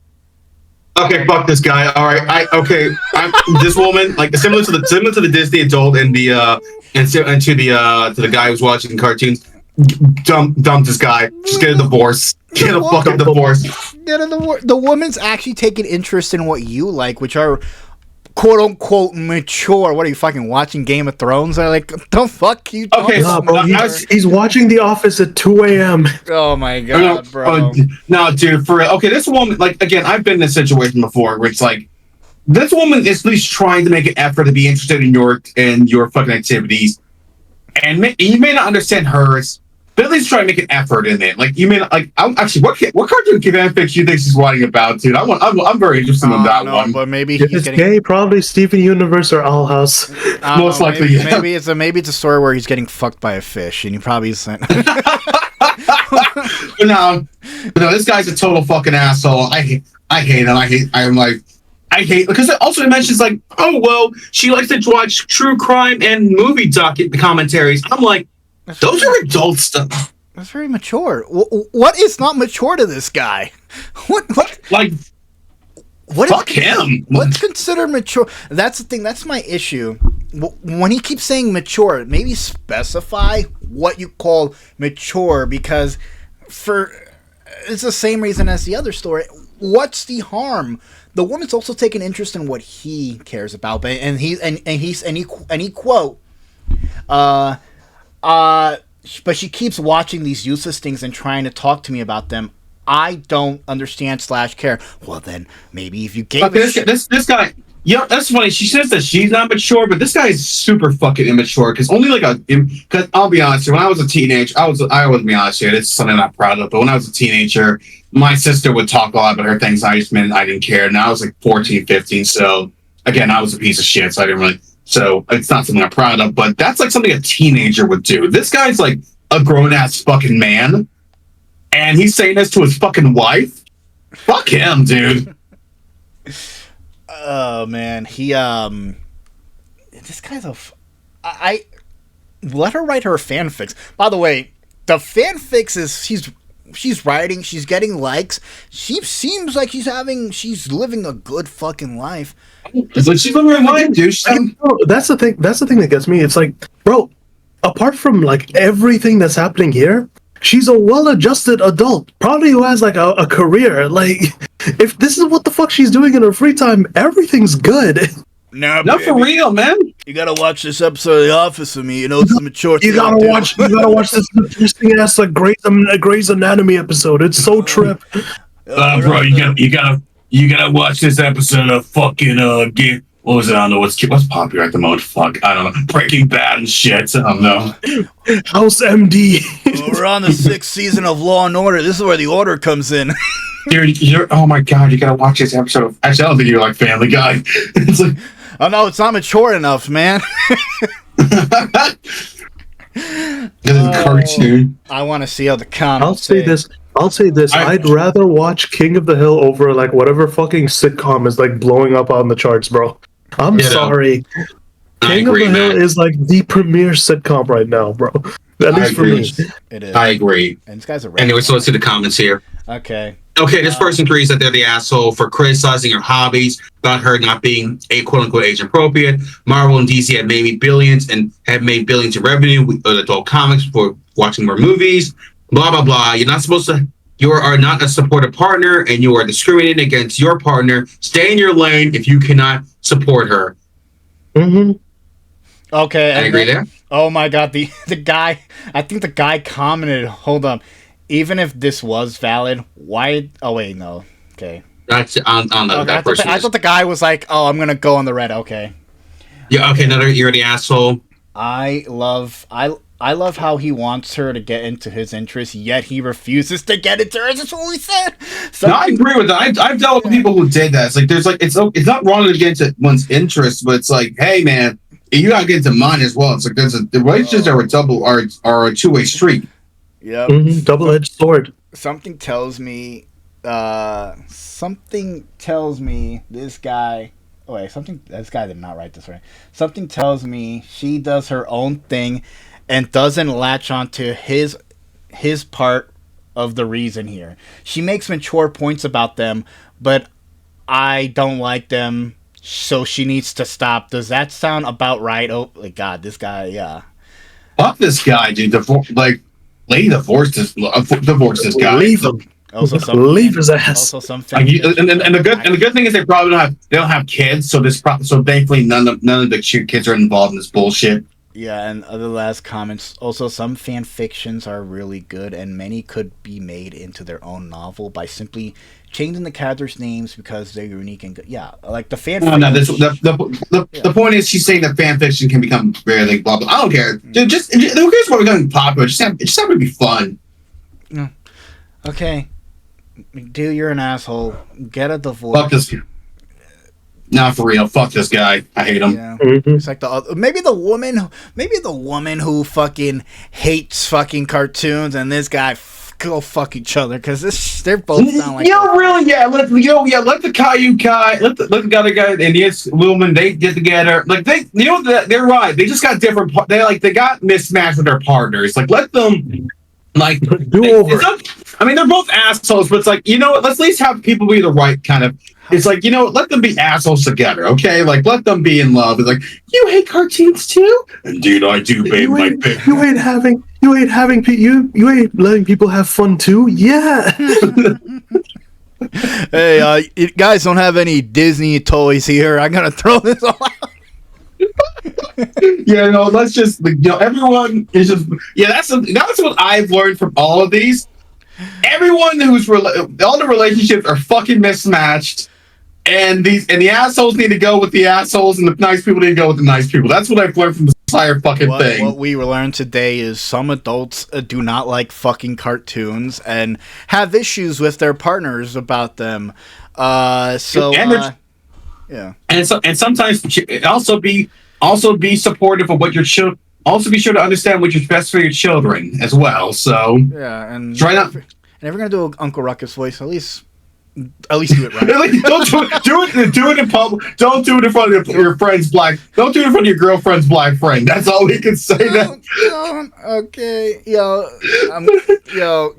Okay, fuck this guy. All right, this woman, like similar to the Disney adult and the to the guy who's watching cartoons. Dump this guy. Just get a divorce. Get a fucking divorce. The woman's actually taking interest in what you like, which are quote unquote mature. What are you fucking watching Game of Thrones? They're like, the fuck you talking about? Bro, he's watching The Office at 2 a.m. Oh my god, bro. No, dude, for real. Okay, this woman, like, again, I've been in this situation before where it's like, this woman is at least trying to make an effort to be interested in your fucking activities, and you may not understand hers, but at least try to make an effort in it. Like, you may not, like, actually, what cartoon fanfic do you think she's writing about, dude? I'm very interested in that one. But maybe if it's gay, probably Steven Universe or Owl House. Most likely, yeah. Maybe it's a story where he's getting fucked by a fish, and he probably isn't. no, this guy's a total fucking asshole. I hate him. I hate because it also mentions like, oh well, she likes to watch true crime and movie commentaries. I'm like, those are adult stuff. That's very mature. What is not mature to this guy? What? Like, what? Fuck him. What's considered mature? That's the thing. That's my issue. When he keeps saying mature, maybe specify what you call mature, because it's the same reason as the other story. What's the harm? The woman's also taking interest in what he cares about, and he quote, but she keeps watching these useless things and trying to talk to me about them. I don't understand /care. Well, then maybe if you gave this guy. Yeah, that's funny. She says that she's not mature, but this guy is super fucking immature. Because only like because I'll be honest, when I was a teenager, I would be honest here. It's something I'm not proud of. But when I was a teenager, my sister would talk a lot about her things. I didn't care. And I was like 14, 15. So again, I was a piece of shit. So I didn't really. So it's not something I'm proud of. But that's like something a teenager would do. This guy's like a grown ass fucking man, and he's saying this to his fucking wife. Fuck him, dude. Oh man, this guy's I let her write her fanfics. By the way, the fanfics is she's writing, she's getting likes. She seems like she's living a good fucking life. But she's living her life, dude. That's the thing. That's the thing that gets me. It's like, bro, apart from like everything that's happening here, she's a well-adjusted adult, probably who has like a career. Like, if this is what the fuck she's doing in her free time, everything's good. Nah, not for real, man. You gotta watch this episode of The Office with me. You know, it's a mature. You gotta watch this interesting ass like Grey's Anatomy episode. It's so trip. Bro, you gotta watch this episode of fucking what was it? I don't know what's popular at the moment. Fuck, I don't know. Breaking Bad and shit. I don't know. House MD. We're on the 6th season of Law and Order. This is where the order comes in. You're oh my god, you gotta watch this episode of. Actually, I don't think you're like Family Guy. It's like, oh no, it's not mature enough, man. Cartoon. I want to see how the comments. I'll say this. I'd rather watch King of the Hill over like whatever fucking sitcom is like blowing up on the charts, bro. I'm sorry. King of the Hill is like the premier sitcom right now, bro. At least for me. It is. I agree. And this guy's a anyway, so let's see the comments here. Okay. Okay, this person agrees that they're the asshole for criticizing her hobbies, about her not being a quote-unquote age appropriate. Marvel and DC have made billions in revenue with adult comics for watching more movies. Blah, blah, blah. You are not a supportive partner, and you are discriminating against your partner. Stay in your lane if you cannot support her. Mm-hmm. Okay. I agree there. Oh my god, the guy, I think the guy commented, hold on. Even if this was valid, why? Oh wait, no. Okay. That's on that person. I thought the guy was like, "Oh, I'm gonna go on the red." Okay. Yeah. Okay. Another. You're the asshole. I love how he wants her to get into his interests, yet he refuses to get into hers. That's what we said. No, I agree with that. I've dealt with people who did that. It's like it's not wrong to get into one's interests, but it's like, hey man, you gotta get into mine as well. It's like the relationships are a two-way street. Yep. Mm-hmm. Double-edged sword. Something tells me this guy. Oh wait, this guy did not write this right. Something tells me she does her own thing and doesn't latch onto his part of the reason here. She makes mature points about them, but I don't like them, so she needs to stop. Does that sound about right? Oh my god, this guy, yeah. Fuck this guy, dude. Lady divorced this guy. Leave him. Also, leave his ass. Also, some and the good thing is they don't have kids, so thankfully none of the kids are involved in this bullshit. Yeah, and other last comments. Also, some fan fictions are really good, and many could be made into their own novel by simply changing the characters' names because they're unique and good. Yeah, like the fan. No, the point is she's saying that fan fiction can become very like blah blah. I don't care. Dude, who cares about becoming popular? Just have to be fun. No. Okay, dude, you're an asshole. Get a divorce. Fuck this. Not for real. Fuck this guy. I hate him. Yeah. Mm-hmm. It's like maybe the woman who fucking hates fucking cartoons and this guy go fuck each other because they're both sound like. Let the Caillou guy, let the other guy, and the woman, they get together. Like they're right. They just got different. They got mismatched with their partners. Like let them. Like do over. I mean, they're both assholes, but it's like let's at least have people be the right kind of. It's like let them be assholes together, okay? Like let them be in love. It's like you hate cartoons too. Indeed, I do, babe. You ain't letting people have fun too. Yeah. Hey, you guys don't have any Disney toys here. I'm gonna throw this all out. Yeah, no. Let's just everyone is just That's what I've learned from all of these. Everyone all the relationships are fucking mismatched. and the assholes need to go with the assholes, and the nice people need to go with the nice people. That's what I've learned from this entire fucking thing. What we learned today is some adults do not like fucking cartoons and have issues with their partners about them. Yeah. And sometimes also be supportive of what your children. Also, be sure to understand which is best for your children as well. So yeah, and try not. And if you're gonna do Uncle Ruckus voice, at least do it right. Don't do it in public. Don't do it in front of your friend's black. Don't do it in front of your girlfriend's black friend. That's all we can say. Okay, yo,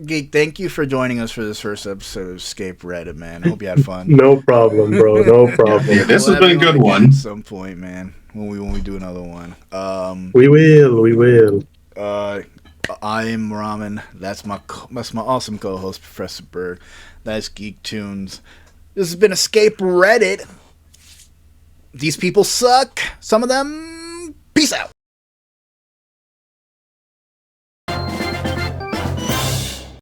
Geek. Thank you for joining us for this first episode of Escape Reddit, man. Hope you had fun. No problem, bro. No problem. Yeah, this has been a good one. At some point, man. When we do another one. We will. I'm Ramen. That's my awesome co-host, Professor Berg. That's Geektoons. This has been Escape Reddit. These people suck. Some of them. Peace out.